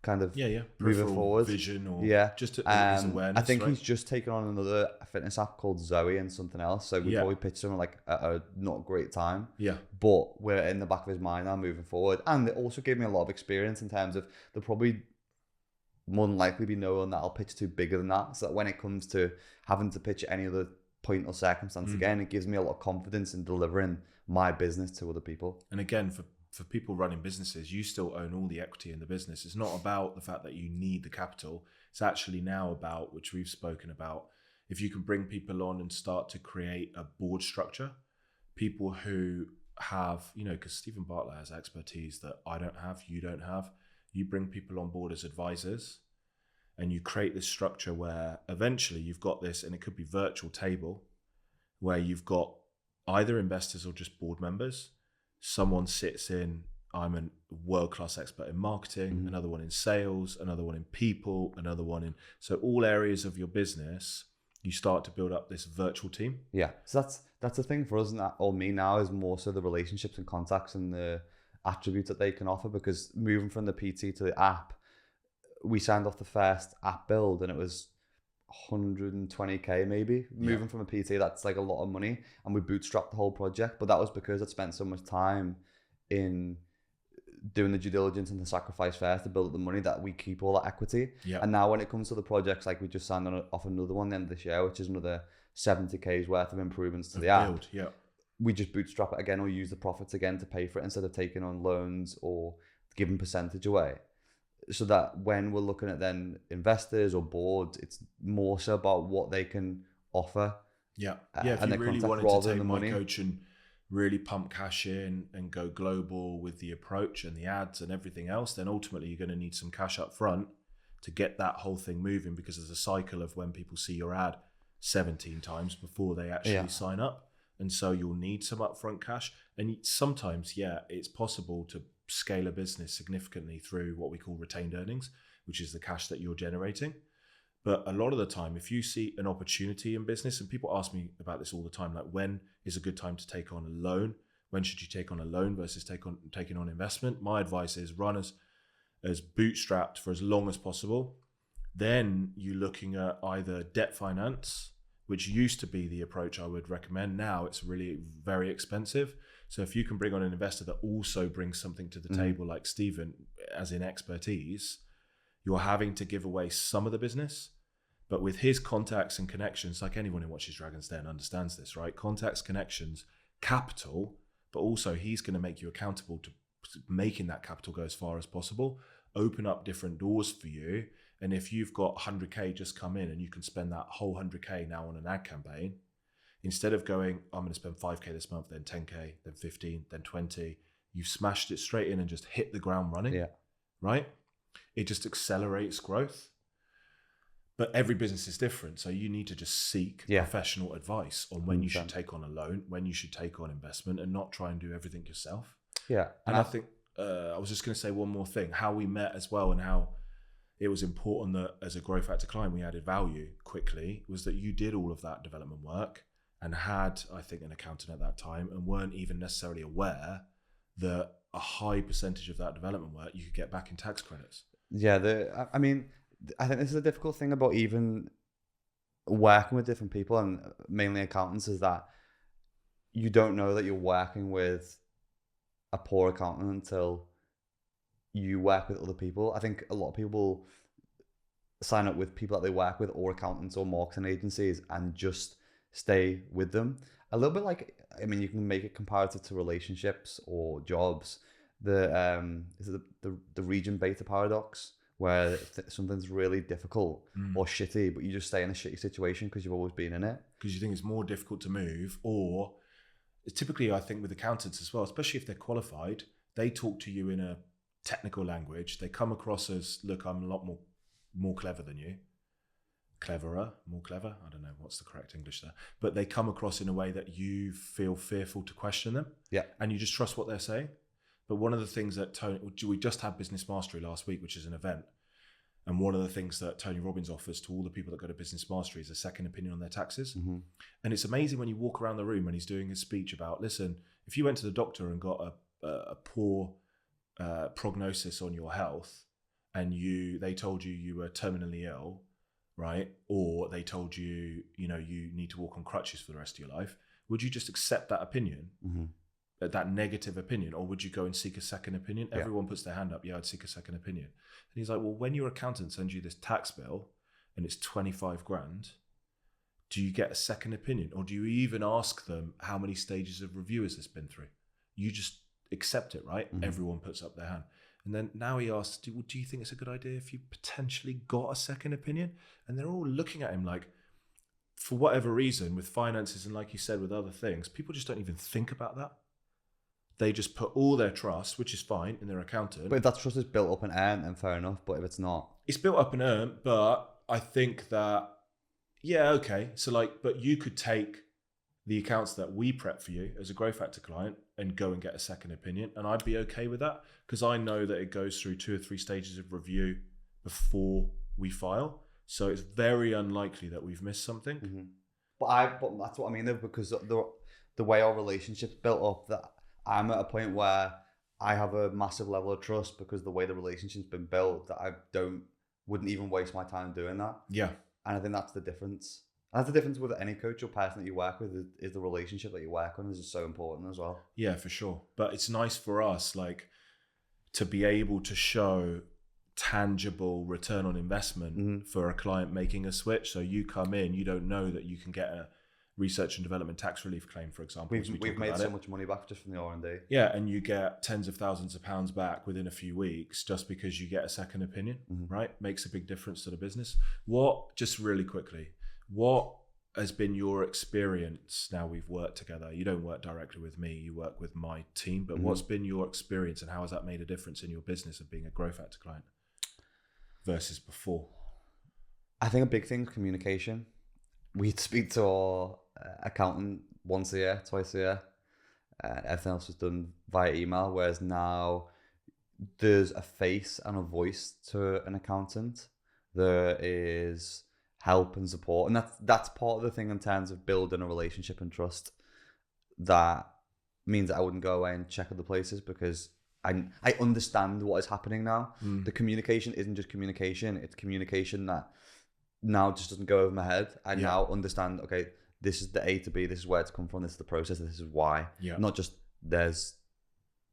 Speaker 1: kind of moving forward.
Speaker 2: Vision or just his awareness.
Speaker 1: I think he's just taken on another fitness app called Zoe and something else. So we probably pitched him like at a not great time. Yeah. But we're in the back of his mind now moving forward. And it also gave me a lot of experience in terms of there'll probably more than likely be no one that I'll pitch to bigger than that. So that when it comes to having to pitch at any other point or circumstance again, it gives me a lot of confidence in delivering my business to other people.
Speaker 2: And again, for people running businesses, you still own all the equity in the business. It's not about the fact that you need the capital. It's actually now about, which we've spoken about, if you can bring people on and start to create a board structure, people who have, because Steven Bartlett has expertise that I don't have, you don't have. You bring people on board as advisors, and you create this structure where eventually you've got this, and it could be virtual table, where you've got either investors or just board members. Someone sits in, I'm a world-class expert in marketing, another one in sales, another one in people, another one in, so all areas of your business, you start to build up this virtual team.
Speaker 1: Yeah, so that's the thing for us, and that all me now is more so the relationships and contacts and the attributes that they can offer, because moving from the PT to the app, we signed off the first app build and it was 120k maybe. Moving from a PT, that's like a lot of money, and we bootstrapped the whole project, but that was because I'd spent so much time in doing the due diligence and the sacrifice first to build up the money that we keep all that equity. And now when it comes to the projects, like we just signed off another one at the end of this year, which is another 70k's worth of improvements to the app. We just bootstrap it again or use the profits again to pay for it instead of taking on loans or giving percentage away. So that when we're looking at then investors or boards, it's more so about what they can offer.
Speaker 2: If you really wanted to take MyCoach and really pump cash in and go global with the approach and the ads and everything else, then ultimately you're going to need some cash up front to get that whole thing moving, because there's a cycle of when people see your ad 17 times before they actually sign up. And so you'll need some upfront cash. And sometimes, it's possible to scale a business significantly through what we call retained earnings, which is the cash that you're generating. But a lot of the time, if you see an opportunity in business, and people ask me about this all the time, like, when is a good time to take on a loan? When should you take on a loan versus taking on investment? My advice is run as bootstrapped for as long as possible. Then you're looking at either debt finance, which used to be the approach I would recommend. Now it's really very expensive. So if you can bring on an investor that also brings something to the table, like Steven, as in expertise, you're having to give away some of the business. But with his contacts and connections, like anyone who watches Dragon's Den understands this, right? Contacts, connections, capital, but also he's going to make you accountable to making that capital go as far as possible, open up different doors for you. And if you've got 100K just come in and you can spend that whole 100K now on an ad campaign, instead of going, I'm going to spend 5K this month, then 10K, then 15, then 20, you've smashed it straight in and just hit the ground running, right? It just accelerates growth. But every business is different. So you need to just seek professional advice on when you should take on a loan, when you should take on investment, and not try and do everything yourself. Yeah. And I think, I was just going to say one more thing, how we met as well, and how it was important that as a GrowFactor client, we added value quickly, was that you did all of that development work and had, I think, an accountant at that time, and weren't even necessarily aware that a high percentage of that development work you could get back in tax credits.
Speaker 1: Yeah, I mean, I think this is a difficult thing about even working with different people, and mainly accountants, is that you don't know that you're working with a poor accountant until you work with other people. I think a lot of people sign up with people that they work with, or accountants or marketing agencies, and just stay with them. A little bit like, I mean, you can make it comparative to relationships or jobs. The region beta paradox, where something's really difficult or shitty, but you just stay in a shitty situation because you've always been in it.
Speaker 2: Because you think it's more difficult to move, or typically, I think with accountants as well, especially if they're qualified, they talk to you in a technical language. They come across as, look, I'm a lot more clever than you. Cleverer, more clever. I don't know what's the correct English there, but they come across in a way that you feel fearful to question them. Yeah. And you just trust what they're saying. But one of the things that we just had Business Mastery last week, which is an event. And one of the things that Tony Robbins offers to all the people that go to Business Mastery is a second opinion on their taxes. And it's amazing when you walk around the room and he's doing his speech about, listen, if you went to the doctor and got a poor prognosis on your health, and they told you were terminally ill, right? Or they told you, you need to walk on crutches for the rest of your life, would you just accept that opinion? That negative opinion, or would you go and seek a second opinion? Yeah. Everyone puts their hand up. Yeah, I'd seek a second opinion. And he's like, well, when your accountant sends you this tax bill and it's 25 grand, do you get a second opinion? Or do you even ask them, how many stages of review has this been through? You just accept it, right? Everyone puts up their hand. And then now he asks, do you think it's a good idea if you potentially got a second opinion? And they're all looking at him like, for whatever reason, with finances and like you said, with other things, people just don't even think about that. They just put all their trust, which is fine, in their accountant.
Speaker 1: But if that trust is built up and earned, then fair enough. But if it's not,
Speaker 2: it's built up and earned. But I think that, okay. So but you could take the accounts that we prep for you as a GrowFactor client and go and get a second opinion, and I'd be okay with that, because I know that it goes through 2 or 3 stages of review before we file. So it's very unlikely that we've missed something.
Speaker 1: But that's what I mean, though, because the way our relationship's built up, that I'm at a point where I have a massive level of trust, because the way the relationship's been built, that I wouldn't even waste my time doing that. Yeah. And I think that's the difference. And that's the difference with any coach or person that you work with, is the relationship that you work on is just so important as well.
Speaker 2: Yeah, for sure. But it's nice for us, to be able to show tangible return on investment for a client making a switch. So you come in, you don't know that you can get a research and development tax relief claim, for example.
Speaker 1: We've made so much money back just from the R&D.
Speaker 2: Yeah, and you get tens of thousands of pounds back within a few weeks just because you get a second opinion, right? Makes a big difference to the business. Just really quickly, what has been your experience now we've worked together? You don't work directly with me, you work with my team, but what's been your experience and how has that made a difference in your business of being a GrowFactor client versus before?
Speaker 1: I think a big thing is communication. We'd speak to our accountant once a year, twice a year. Everything else was done via email, whereas now there's a face and a voice to an accountant. There is help and support, and that's part of the thing in terms of building a relationship and trust. That means that I wouldn't go away and check other places because I understand what is happening now. The communication isn't just communication, it's communication that now just doesn't go over my head. I now understand, okay, this is the A to B, this is where it's come from, this is the process, this is why. Not just there's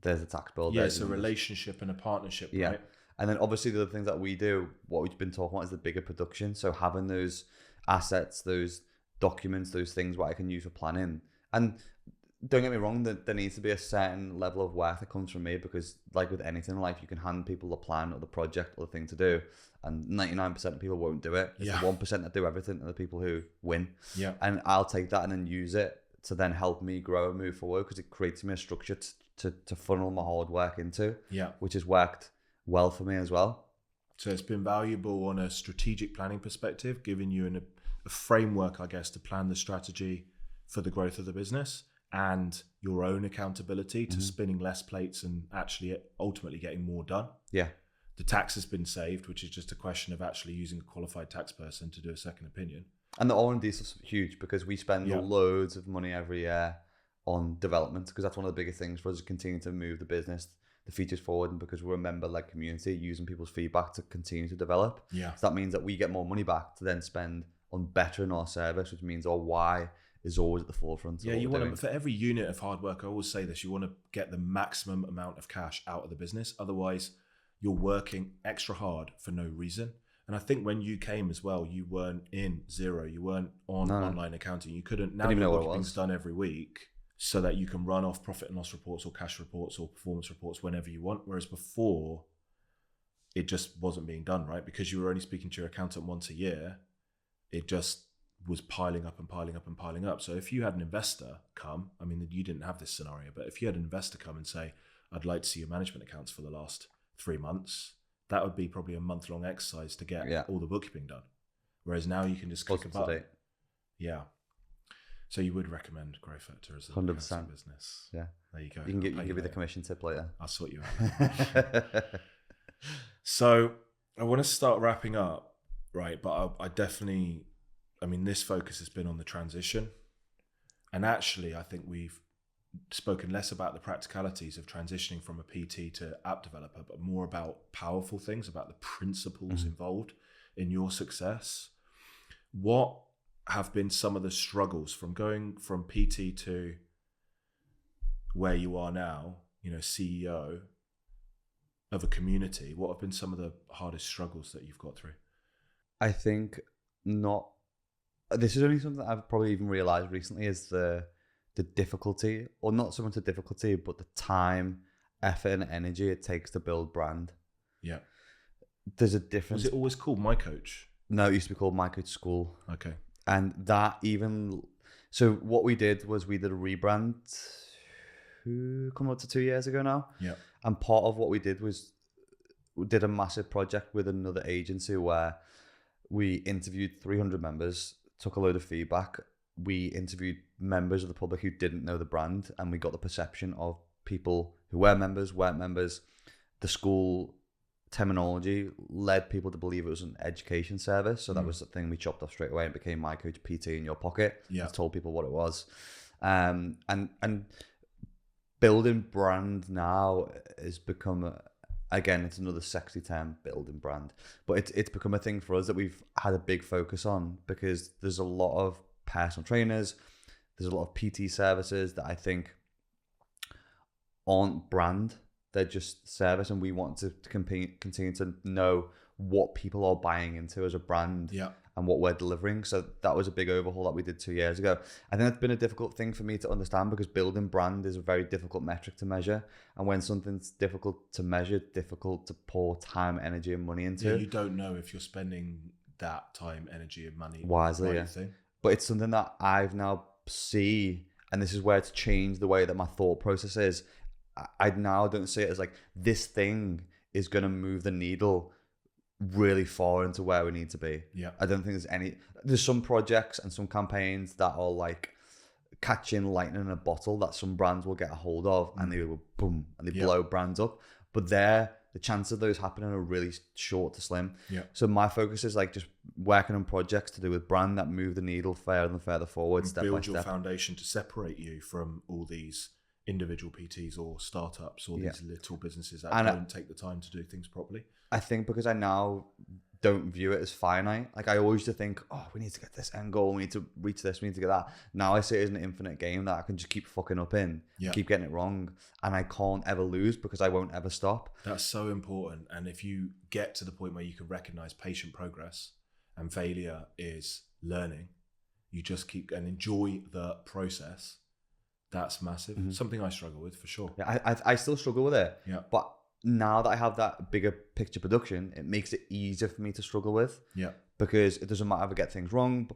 Speaker 1: a tax bill.
Speaker 2: Yeah, it's a relationship and a partnership, right?
Speaker 1: And then obviously the other things that we do, what we've been talking about is the bigger production. So having those assets, those documents, those things what I can use for planning. And don't get me wrong, there needs to be a certain level of work that comes from me because like with anything in life, you can hand people a plan or the project or the thing to do. And 99% of people won't do it. It's the 1% that do everything and the people who win. Yeah. And I'll take that and then use it to then help me grow and move forward because it creates me a structure to funnel my hard work into. Yeah. Which has worked well for me as well.
Speaker 2: So it's been valuable on a strategic planning perspective, giving you a framework, I guess, to plan the strategy for the growth of the business and your own accountability to spinning less plates and actually ultimately getting more done. Yeah. The tax has been saved, which is just a question of actually using a qualified tax person to do a second opinion.
Speaker 1: And the R&D is huge because we spend loads of money every year on development because that's one of the biggest things for us, is continue to move the business, the features forward, and because we're a member-led community, using people's feedback to continue to develop. Yeah. So that means that we get more money back to then spend on bettering our service, which means our why is always at the forefront.
Speaker 2: Yeah, you want to, for every unit of hard work, I always say this, you want to get the maximum amount of cash out of the business. Otherwise, you're working extra hard for no reason. And I think when you came as well, you weren't in zero. You weren't on online accounting. You couldn't. Now your bookkeeping's done every week, so that you can run off profit and loss reports or cash reports or performance reports whenever you want. Whereas before, it just wasn't being done, right? Because you were only speaking to your accountant once a year, it just was piling up and piling up and piling up. So if you had an investor come, I mean, you didn't have this scenario, but if you had an investor come and say, I'd like to see your management accounts for the last 3 months, that would be probably a month-long exercise to get all the bookkeeping done. Whereas now you can just click a button. Yeah. So you would recommend GrowFactor as a 100% business.
Speaker 1: Yeah.
Speaker 2: There you go.
Speaker 1: You can give me the commission tip later.
Speaker 2: I'll sort you out. So I want to start wrapping up, right? But I definitely, this focus has been on the transition. And actually, I think we've spoken less about the practicalities of transitioning from a PT to app developer, but more about powerful things, about the principles involved in your success. What have been some of the struggles from going from PT to where you are now, CEO of a community? What have been some of the hardest struggles that you've got through?
Speaker 1: I think this is only something that I've probably even realized recently is the difficulty, or not so much the difficulty, but the time, effort and energy it takes to build brand. Yeah. There's a difference.
Speaker 2: Was it always called MyCoach?
Speaker 1: No, it used to be called MyCoach School.
Speaker 2: Okay.
Speaker 1: And so what we did was we did a rebrand coming up to 2 years ago now. Yeah. And part of what we did was we did a massive project with another agency where we interviewed 300 members, took a load of feedback. We interviewed members of the public who didn't know the brand, and we got the perception of people who were members, weren't members. The school terminology led people to believe it was an education service. So that was the thing we chopped off straight away and became MyCoach PT in your pocket. Yeah. Told people what it was. And building brand now has become, again, it's another sexy term, building brand. But it's become a thing for us that we've had a big focus on because there's a lot of personal trainers, there's a lot of PT services that I think aren't brand. They're just service, and we want to continue to know what people are buying into as a brand and what we're delivering. So that was a big overhaul that we did 2 years ago. I think it's been a difficult thing for me to understand because building brand is a very difficult metric to measure. And when something's difficult to measure, difficult to pour time, energy and money into.
Speaker 2: Yeah, you don't know if you're spending that time, energy and money
Speaker 1: wisely.
Speaker 2: Right thing.
Speaker 1: but it's something that I've now see, and this is where it's changed the way that my thought process is. I now don't see it as like this thing is going to move the needle really far into where we need to be.
Speaker 2: Yeah.
Speaker 1: I don't think there's some projects and some campaigns that are like catching lightning in a bottle that some brands will get a hold of, and they will boom, and they blow brands up. But the chances of those happening are really short to slim.
Speaker 2: Yeah.
Speaker 1: So my focus is like just working on projects to do with brand that move the needle further and further forward,
Speaker 2: and
Speaker 1: step by
Speaker 2: build
Speaker 1: step.
Speaker 2: your foundation to separate you from all these individual PTs or startups or these little businesses that don't take the time to do things properly.
Speaker 1: I think because I now don't view it as finite. Like I always used to think, oh, we need to get this end goal, we need to reach this, we need to get that. Now I see it as an infinite game that I can just keep fucking up in, keep getting it wrong, and I can't ever lose because I won't ever stop.
Speaker 2: That's so important. And if you get to the point where you can recognize patient progress and failure is learning, you just keep and enjoy the process. That's massive. Something I struggle with for sure.
Speaker 1: Yeah, I still struggle with it.
Speaker 2: Yeah.
Speaker 1: But now that I have that bigger picture production, it makes it easier for me to struggle with.
Speaker 2: Yeah.
Speaker 1: Because it doesn't matter if I get things wrong.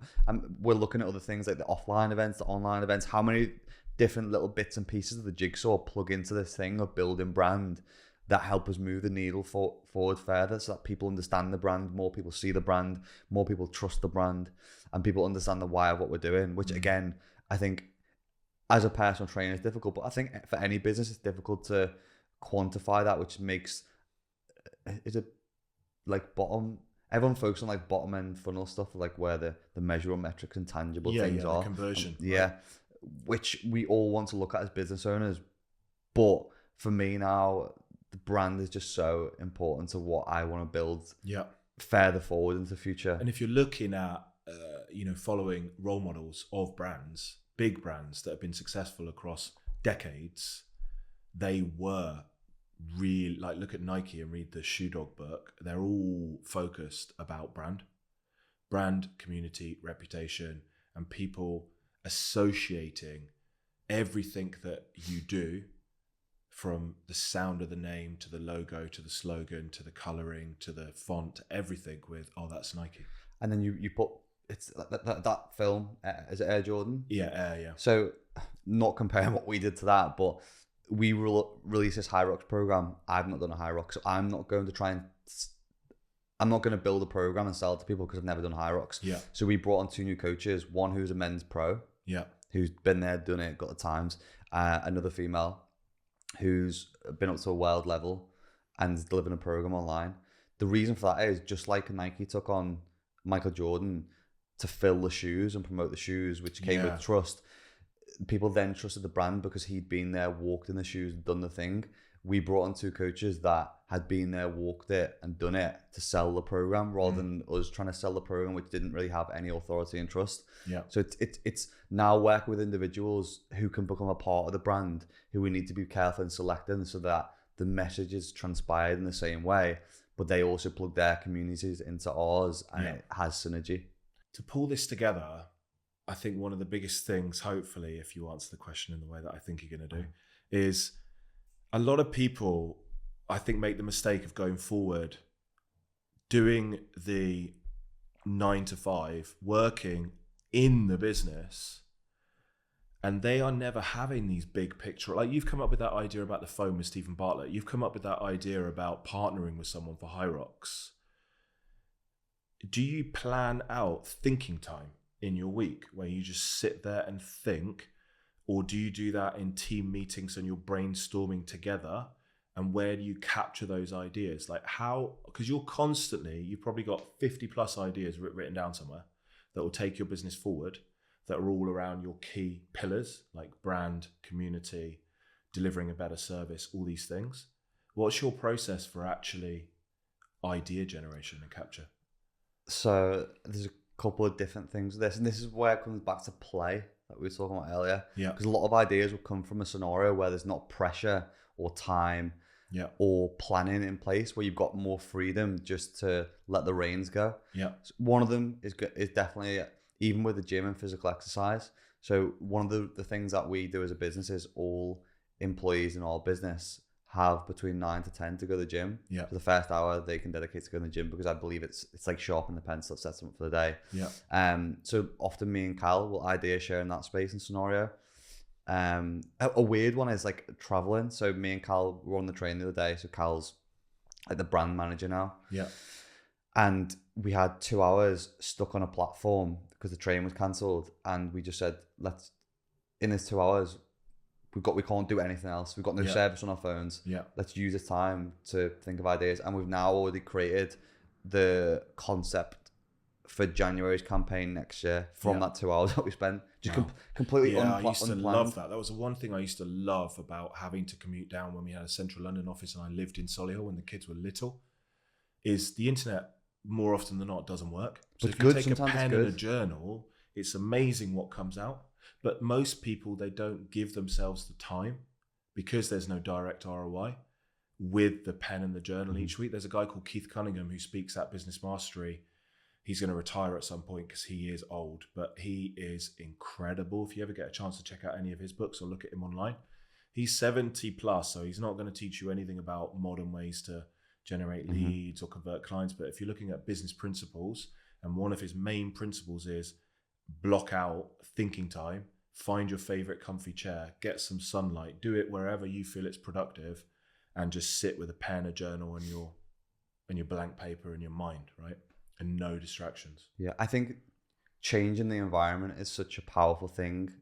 Speaker 1: We're looking at other things like the offline events, the online events. How many different little bits and pieces of the jigsaw plug into this thing of building brand that help us move the needle forward further, so that people understand the brand, more people see the brand, more people trust the brand, and people understand the why of what we're doing, which again, I think as a personal trainer is difficult, but I think for any business it's difficult to quantify that, which makes is it like everyone focuses on like bottom end funnel stuff, like where the measurable metrics and tangible things are,
Speaker 2: the conversion,
Speaker 1: right? Which we all want to look at as business owners, but for me now the brand is just so important to what I want to build further forward into the future.
Speaker 2: And if you're looking at following role models of brands, big brands that have been successful across decades, they were really, like, look at Nike and read the Shoe Dog book. They're all focused about brand, community, reputation, and people associating everything that you do, from the sound of the name to the logo to the slogan to the coloring to the font, everything with, oh, that's Nike.
Speaker 1: And then you put, it's that film, is it Air Jordan?
Speaker 2: Yeah.
Speaker 1: So not comparing what we did to that, but we released this Hyrox program. I've not done a Hyrox, so I'm not going to build a program and sell it to people because I've never done Hyrox.
Speaker 2: Yeah.
Speaker 1: So we brought on 2 new coaches, one who's a men's pro, who's been there, done it, got the times, another female who's been up to a world level and is delivering a program online. The reason for that is, just like Nike took on Michael Jordan to fill the shoes and promote the shoes, which came with trust. People then trusted the brand because he'd been there, walked in the shoes, done the thing. We brought on 2 coaches that had been there, walked it, and done it to sell the program, rather than us trying to sell the program, which didn't really have any authority and trust. Yeah. So it's now working with individuals who can become a part of the brand, who we need to be careful in selecting, so that the message is transpired in the same way, but they also plug their communities into ours, and it has synergy.
Speaker 2: To pull this together, I think one of the biggest things, hopefully, if you answer the question in the way that I think you're going to do, is a lot of people, I think, make the mistake of going forward, doing the 9 to 5, working in the business, and they are never having these big picture. Like, you've come up with that idea about the phone with Steven Bartlett. You've come up with that idea about partnering with someone for Hyrox. Do you plan out thinking time in your week where you just sit there and think, or do you do that in team meetings and you're brainstorming together? And where do you capture those ideas? Like, how, because you've probably got 50 plus ideas written down somewhere that will take your business forward, that are all around your key pillars, like brand, community, delivering a better service, all these things. What's your process for actually idea generation and capture?
Speaker 1: So there's a couple of different things with this, and this is where it comes back to play that we were talking about earlier. Yeah. Because a lot of ideas will come from a scenario where there's not pressure or time or planning in place, where you've got more freedom just to let the reins go. Yeah. So one of them is definitely, even with the gym and physical exercise. So one of the things that we do as a business is all employees in our business have between 9 to 10 to go to the gym.
Speaker 2: Yeah.
Speaker 1: For the first hour they can dedicate to going to the gym, because I believe it's like sharpening the pencil, it sets them up for the day.
Speaker 2: Yeah.
Speaker 1: So often me and Cal will idea share in that space and scenario. A weird one is like traveling. So me and Cal were on the train the other day. So Cal's like the brand manager now.
Speaker 2: Yeah.
Speaker 1: And we had 2 hours stuck on a platform because the train was cancelled. And we just said, in this 2 hours, we can't do anything else. We've got no service on our phones.
Speaker 2: Yeah.
Speaker 1: Let's use this time to think of ideas. And we've now already created the concept for January's campaign next year from that 2 hours that we spent. Just completely
Speaker 2: I used to
Speaker 1: unplanned.
Speaker 2: love that. That was the one thing I used to love about having to commute down when we had a central London office and I lived in Solihull when the kids were little, is the internet more often than not doesn't work. So
Speaker 1: But
Speaker 2: if you take a pen and a journal, it's amazing what comes out. But most people, they don't give themselves the time because there's no direct ROI with the pen and the journal each week. There's a guy called Keith Cunningham who speaks at Business Mastery. He's going to retire at some point because he is old, but he is incredible. If you ever get a chance to check out any of his books or look at him online, he's 70 plus, so he's not going to teach you anything about modern ways to generate leads or convert clients. But if you're looking at business principles, and one of his main principles is block out thinking time, find your favorite comfy chair, get some sunlight, do it wherever you feel it's productive, and just sit with a pen, a journal, and your blank paper in your mind, right? And no distractions.
Speaker 1: Yeah, I think changing the environment is such a powerful thing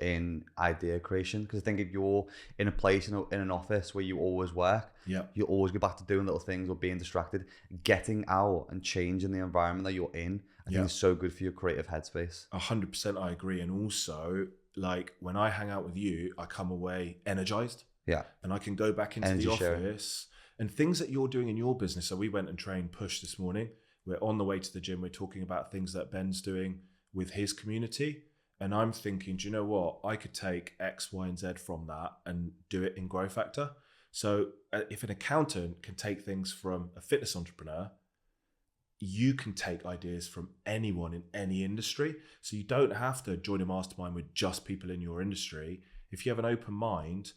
Speaker 1: in idea creation, because I think if you're in a place in an office where you always work, you always go back to doing little things or being distracted. Getting out and changing the environment that you're in, I think is so good for your creative headspace.
Speaker 2: 100% I agree. And also, like, when I hang out with you, I come away energized.
Speaker 1: Yeah.
Speaker 2: And I can go back into the office and things that you're doing in your business. So we went and trained Push this morning. We're on the way to the gym. We're talking about things that Ben's doing with his community. And I'm thinking, do you know what? I could take X, Y, and Z from that and do it in GrowFactor. So if an accountant can take things from a fitness entrepreneur, you can take ideas from anyone in any industry. So you don't have to join a mastermind with just people in your industry. If you have an open mind,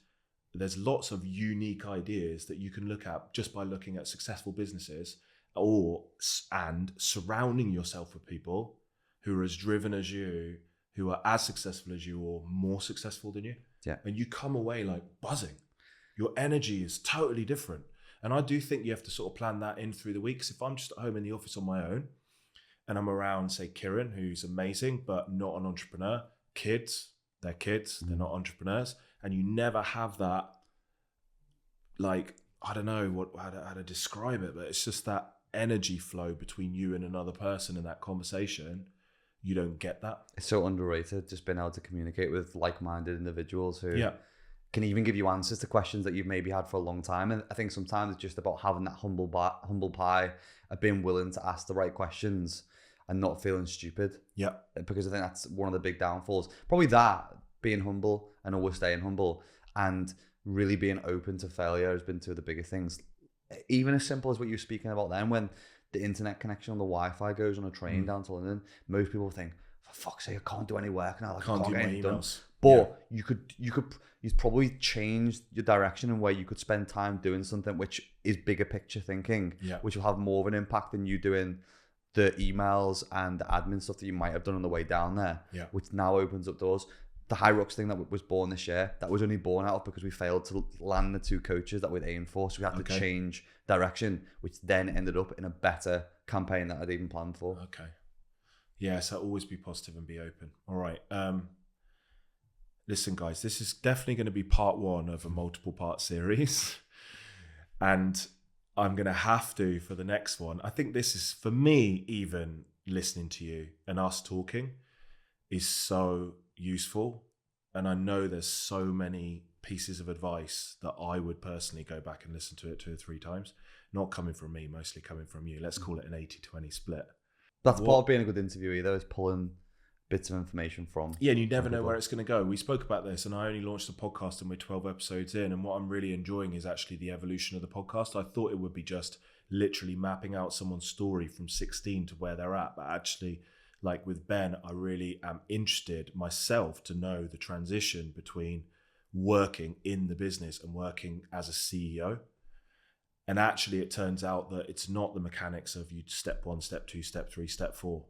Speaker 2: there's lots of unique ideas that you can look at just by looking at successful businesses and surrounding yourself with people who are as driven as you, who are as successful as you or more successful than you.
Speaker 1: Yeah.
Speaker 2: And you come away like buzzing. Your energy is totally different. And I do think you have to sort of plan that in through the week. Because if I'm just at home in the office on my own and I'm around, say, Kieran, who's amazing, but not an entrepreneur, they're kids, they're not entrepreneurs. And you never have that, like, I don't know how to describe it, but it's just that energy flow between you and another person in that conversation. You don't get that.
Speaker 1: It's so underrated, just being able to communicate with like-minded individuals who can even give you answers to questions that you've maybe had for a long time. And I think sometimes it's just about having that humble pie of being willing to ask the right questions and not feeling stupid.
Speaker 2: Yeah.
Speaker 1: Because I think that's one of the big downfalls. Probably that, being humble and always staying humble and really being open to failure has been two of the biggest things. Even as simple as what you were speaking about then, when the internet connection on the Wi-Fi goes on a train down to London, most people think, for fuck's sake, I can't do any work now. I can't
Speaker 2: do
Speaker 1: get
Speaker 2: my
Speaker 1: anything done.
Speaker 2: emails.
Speaker 1: But you'd probably change your direction and where you could spend time doing something which is bigger picture thinking, which will have more of an impact than you doing the emails and the admin stuff that you might have done on the way down there, which now opens up doors. The Hyrox thing that was born this year, that was only born out of because we failed to land the 2 coaches that we'd aimed for. So we had to change direction, which then ended up in a better campaign that I'd even planned for.
Speaker 2: Okay. Yeah, so always be positive and be open. All right. Listen, guys, this is definitely going to be part 1 of a multiple part series. And I'm going to have to, for the next one, I think this is, for me, even listening to you and us talking is so useful. And I know there's so many pieces of advice that I would personally go back and listen to it 2 or 3 times. Not coming from me, mostly coming from you. Let's call it an 80-20 split.
Speaker 1: That's part of being a good interviewee, though, is pulling bits of information from.
Speaker 2: Yeah, and you never know where it's going to go. We spoke about this, and I only launched the podcast and we're 12 episodes in. And what I'm really enjoying is actually the evolution of the podcast. I thought it would be just literally mapping out someone's story from 16 to where they're at. But actually, like with Ben, I really am interested myself to know the transition between working in the business and working as a CEO. And actually it turns out that it's not the mechanics of you step 1, step 2, step 3, step 4,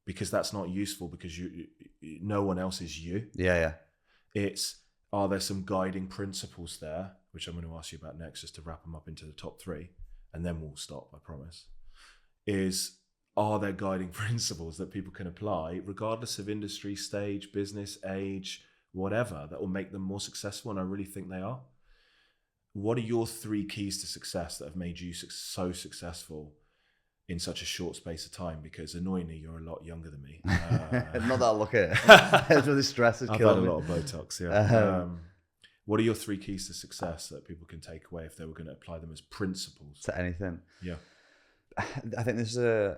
Speaker 2: because that's not useful, because no one else is you.
Speaker 1: Yeah.
Speaker 2: It's, are there some guiding principles there, which I'm going to ask you about next, just to wrap them up into the top 3, and then we'll stop, I promise. Are there guiding principles that people can apply regardless of industry, stage, business, age, whatever, that will make them more successful? And I really think they are. What are your 3 keys to success that have made you so successful in such a short space of time? Because annoyingly, you're a lot younger than me.
Speaker 1: Not that I look at it. It's really stress is
Speaker 2: I've
Speaker 1: killing me.
Speaker 2: had a lot of Botox, yeah. What are your 3 keys to success that people can take away if they were going to apply them as principles?
Speaker 1: To anything.
Speaker 2: Yeah.
Speaker 1: I think this is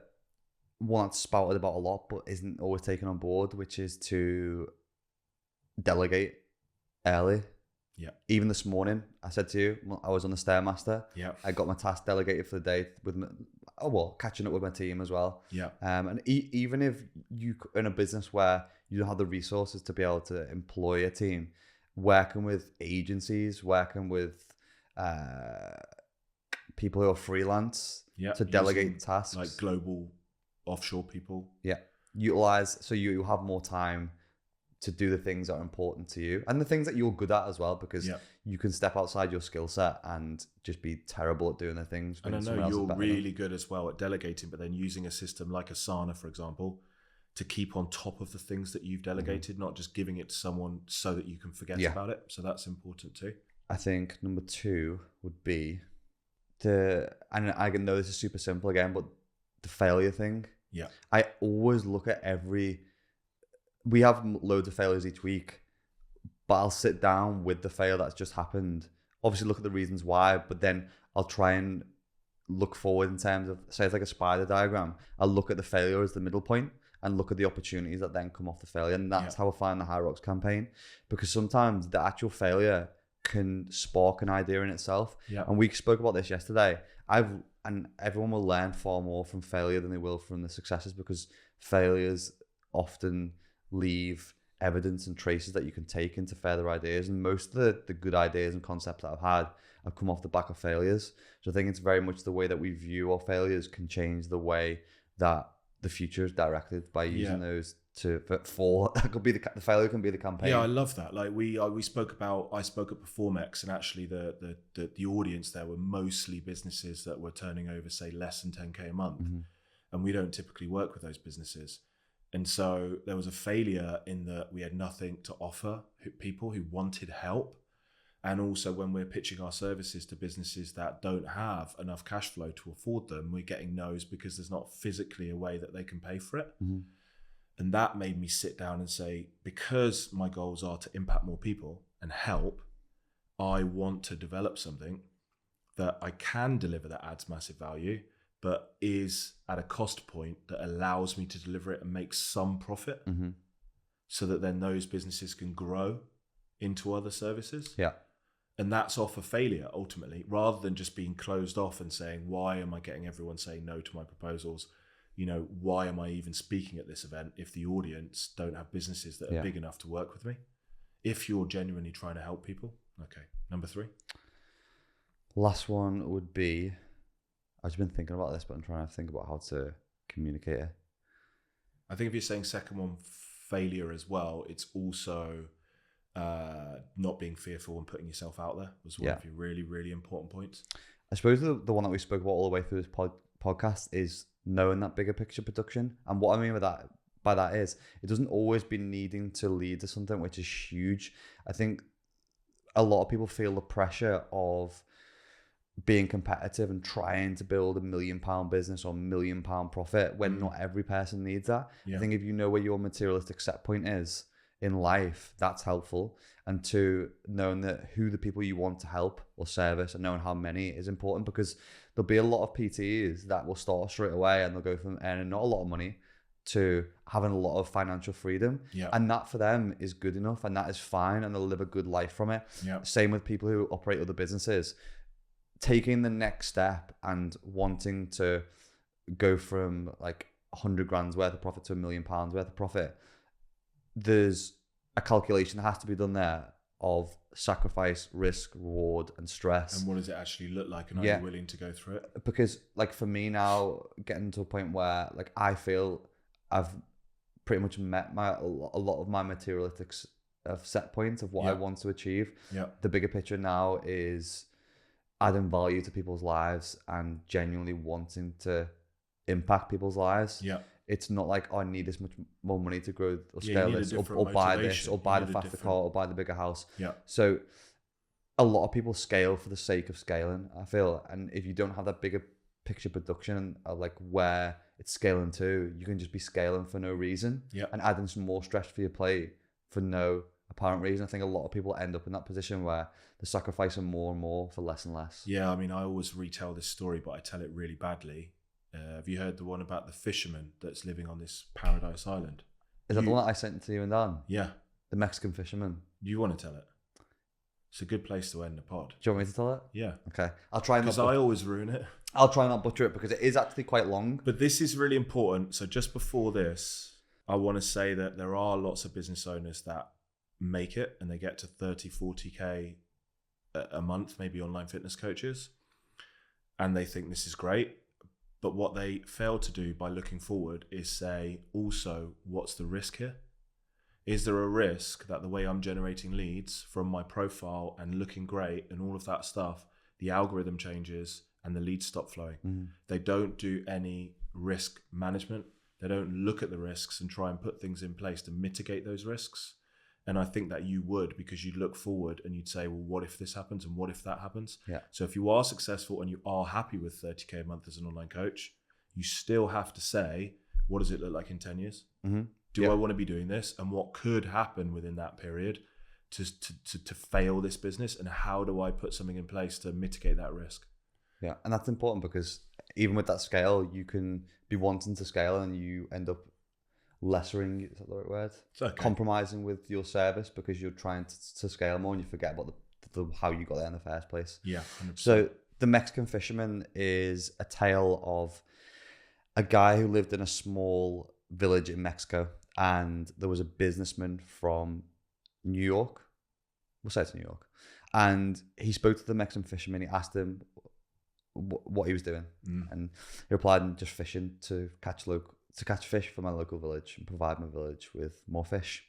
Speaker 1: one that's spouted about a lot, but isn't always taken on board, which is to delegate early.
Speaker 2: Yeah.
Speaker 1: Even this morning, I said to you, I was on the Stairmaster.
Speaker 2: Yeah.
Speaker 1: I got my task delegated for the day with catching up with my team as well.
Speaker 2: Yeah.
Speaker 1: And even if you're in a business where you don't have the resources to be able to employ a team, working with agencies, working with people who are freelance to delegate tasks.
Speaker 2: Like global offshore people.
Speaker 1: Yeah. Utilize, so you have more time to do the things that are important to you and the things that you're good at as well, because you can step outside your skill set and just be terrible at doing the things.
Speaker 2: And I know you're really good as well at delegating, but then using a system like Asana, for example, to keep on top of the things that you've delegated, not just giving it to someone so that you can forget about it. So that's important too.
Speaker 1: I think number 2 would be and I know this is super simple again, but the failure thing.
Speaker 2: Yeah.
Speaker 1: I always look at we have loads of failures each week, but I'll sit down with the failure that's just happened. Obviously look at the reasons why, but then I'll try and look forward in terms of, say it's like a spider diagram. I'll look at the failure as the middle point and look at the opportunities that then come off the failure. And that's how I find the Hyrox campaign, because sometimes the actual failure can spark an idea in itself. Yeah. And we spoke about this yesterday. And everyone will learn far more from failure than they will from the successes, because failures often leave evidence and traces that you can take into further ideas. And most of the good ideas and concepts that I've had have come off the back of failures. So I think it's very much the way that we view our failures can change the way that the future is directed by using those that could be the failure can be the campaign.
Speaker 2: Yeah, I love that. Like I spoke at Performex, and actually the audience there were mostly businesses that were turning over, say, less than 10K a month. Mm-hmm. And we don't typically work with those businesses. And so there was a failure in that we had nothing to offer people who wanted help. And also when we're pitching our services to businesses that don't have enough cash flow to afford them, we're getting no's because there's not physically a way that they can pay for it. Mm-hmm. And that made me sit down and say, because my goals are to impact more people and help, I want to develop something that I can deliver that adds massive value, but is at a cost point that allows me to deliver it and make some profit, so that then those businesses can grow into other services. Yeah. And that's off a failure, ultimately, rather than just being closed off and saying, why am I getting everyone saying no to my proposals? You know, why am I even speaking at this event if the audience don't have businesses that are big enough to work with me? If you're genuinely trying to help people. Okay. Number 3.
Speaker 1: Last one would be, I've been thinking about this, but I'm trying to think about how to communicate it.
Speaker 2: I think if you're saying second one, failure as well, it's also not being fearful and putting yourself out there was one of your really, really important points.
Speaker 1: I suppose the one that we spoke about all the way through this podcast is knowing that bigger picture production. And what I mean by that is it doesn't always be needing to lead to something which is huge. I think a lot of people feel the pressure of being competitive and trying to build £1 million business or £1 million profit when not every person needs that. I think if you know where your materialistic set point is in life, that's helpful. And to knowing that who the people you want to help or service and knowing how many is important, because there'll be a lot of PTs that will start straight away and they'll go from earning not a lot of money to having a lot of financial freedom. And that for them is good enough and that is fine and they'll live a good life from it. Same with people who operate other businesses. Taking the next step and wanting to go from like 100 grand's worth of profit to £1 million worth of profit, there's a calculation that has to be done there of sacrifice, risk, reward, and stress.
Speaker 2: And what does it actually look like, and are you willing to go through it?
Speaker 1: Because like for me now, getting to a point where like I feel I've pretty much met a lot of my materialistic set points of what I want to achieve. The bigger picture now is adding value to people's lives and genuinely wanting to impact people's lives. It's not like, oh, I need this much more money to grow or scale this, or buy this, or buy the faster car, or buy the bigger house. So a lot of people scale for the sake of scaling, I feel. And if you don't have that bigger picture production of like where it's scaling to, you can just be scaling for no reason and adding some more stress for your plate for no apparent reason. I think a lot of people end up in that position where they're sacrificing more and more for less and less.
Speaker 2: I mean, I always retell this story, but I tell it really badly. Have you heard the one about the fisherman that's living on this paradise island?
Speaker 1: Is that the one that I sent to you and Dan?
Speaker 2: Yeah.
Speaker 1: The Mexican fisherman.
Speaker 2: Do you want to tell it? It's a good place to end the pod.
Speaker 1: Do you want me to tell it?
Speaker 2: Yeah.
Speaker 1: Okay. I'll try not.
Speaker 2: Because I always ruin it.
Speaker 1: I'll try not butcher it because it is actually quite long.
Speaker 2: But this is really important. So just before this, I want to say that there are lots of business owners that make it and they get to 30, 40K a month, maybe online fitness coaches. And they think this is great. But what they fail to do by looking forward is say, also, what's the risk here? Is there a risk that the way I'm generating leads from my profile and looking great and all of that stuff, the algorithm changes and the leads stop flowing? They don't do any risk management. They don't look at the risks and try and put things in place to mitigate those risks. And I think that you would, because you'd look forward and you'd say, well, what if this happens and what if that happens? So if you are successful and you are happy with 30K a month as an online coach, you still have to say, what does it look like in 10 years? Do I want to be doing this? And what could happen within that period to fail this business? And how do I put something in place to mitigate that risk?
Speaker 1: Yeah, and that's important because even with that scale, you can be wanting to scale and you end up lessering, is that the right word?
Speaker 2: Okay.
Speaker 1: Compromising with your service because you're trying to scale more and you forget about the how you got there in the first place.
Speaker 2: 100%.
Speaker 1: So the Mexican fisherman is a tale of a guy who lived in a small village in Mexico, and there was a businessman from New York. We'll say it's New York. And he spoke to the Mexican fisherman. He asked him what he was doing. And he replied, I'm just fishing to catch fish for my local village and provide my village with more fish.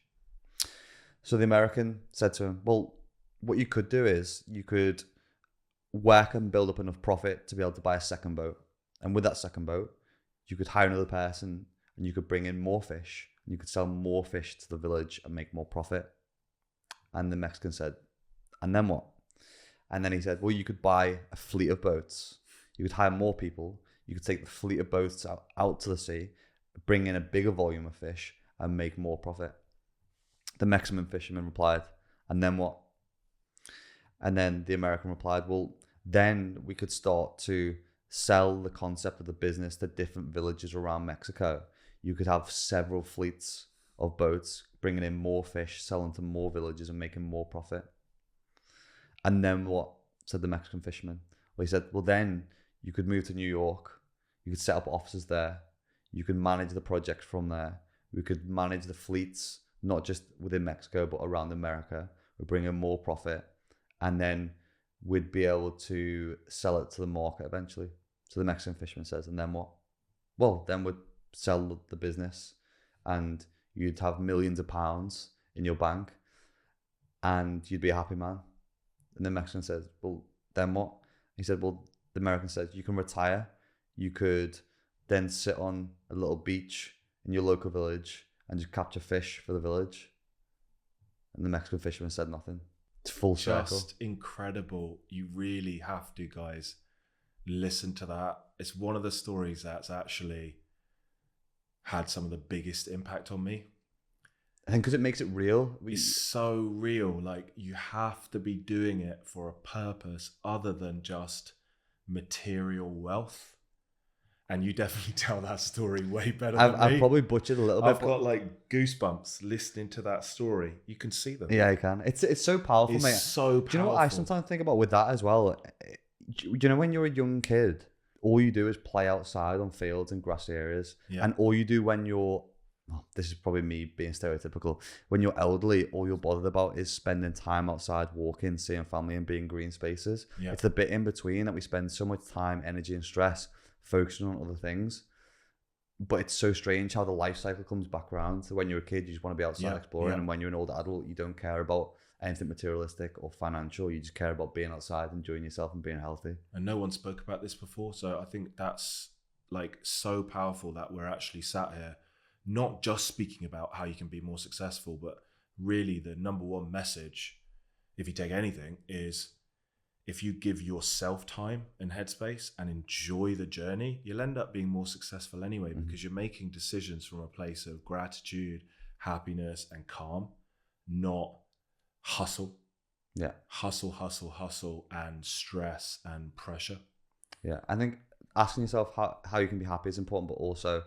Speaker 1: So the American said to him, well, what you could do is you could work and build up enough profit to be able to buy a second boat. And with that second boat, you could hire another person and you could bring in more fish and you could sell more fish to the village and make more profit. And the Mexican said, and then what? And then he said, well, you could buy a fleet of boats. You could hire more people. You could take the fleet of boats out to the sea, bring in a bigger volume of fish and make more profit. The Mexican fisherman replied, and then what? And then the American replied, well, then we could start to sell the concept of the business to different villages around Mexico. You could have several fleets of boats, bringing in more fish, selling to more villages and making more profit. And then what? Said the Mexican fisherman. Well, he said, well, then you could move to New York. You could set up offices there. You could manage the projects from there. We could manage the fleets, not just within Mexico, but around America. We'd bring in more profit. And then we'd be able to sell it to the market eventually. So the Mexican fisherman says, and then what? Well, then we'd sell the business and you'd have millions of pounds in your bank and you'd be a happy man. And the Mexican says, well, then what? He said, well, the American said, you can retire. You could then sit on a little beach in your local village and just capture fish for the village. And the Mexican fisherman said nothing. It's full circle.
Speaker 2: Just incredible. You really have to, guys, listen to that. It's one of the stories that's actually had some of the biggest impact on me.
Speaker 1: I think because it makes it real.
Speaker 2: It's so real. Like, you have to be doing it for a purpose other than just material wealth. And you definitely tell that story way better than me.
Speaker 1: I've probably butchered a little bit.
Speaker 2: I've got like goosebumps listening to that story. You can see them.
Speaker 1: Yeah, you can. It's so powerful,
Speaker 2: it's
Speaker 1: mate.
Speaker 2: So powerful.
Speaker 1: Do you know what I sometimes think about with that as well? Do you know when you're a young kid, all you do is play outside on fields and grassy areas.
Speaker 2: Yeah.
Speaker 1: And all you do when you're this is probably me being stereotypical. When you're elderly, all you're bothered about is spending time outside, walking, seeing family, and being green spaces.
Speaker 2: Yeah.
Speaker 1: It's the bit in between that we spend so much time, energy, and stress focusing on other things. But it's so strange how the life cycle comes back around. So when you're a kid, you just want to be outside exploring, and when you're an older adult, you don't care about anything materialistic or financial. You just care about being outside, enjoying yourself, and being healthy.
Speaker 2: And no one spoke about this before, so I think that's like so powerful that we're actually sat here not just speaking about how you can be more successful, but really the number one message, if you take anything, is if you give yourself time and headspace and enjoy the journey, you'll end up being more successful anyway, because you're making decisions from a place of gratitude, happiness, and calm, not hustle.
Speaker 1: Yeah.
Speaker 2: Hustle, and stress and pressure.
Speaker 1: Yeah. I think asking yourself how you can be happy is important, but also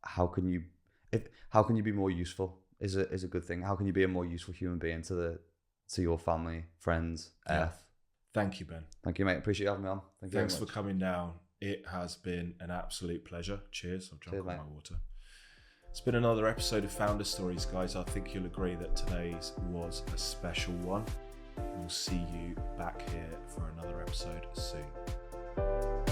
Speaker 1: how can you be more useful is a good thing. How can you be a more useful human being to your family, friends, earth?
Speaker 2: Thank you, Ben.
Speaker 1: Thank you, mate. Appreciate you having me on.
Speaker 2: Thanks for coming down. It has been an absolute pleasure. Cheers. I've drunk all my water. It's been another episode of Founder Stories, guys. I think you'll agree that today's was a special one. We'll see you back here for another episode soon.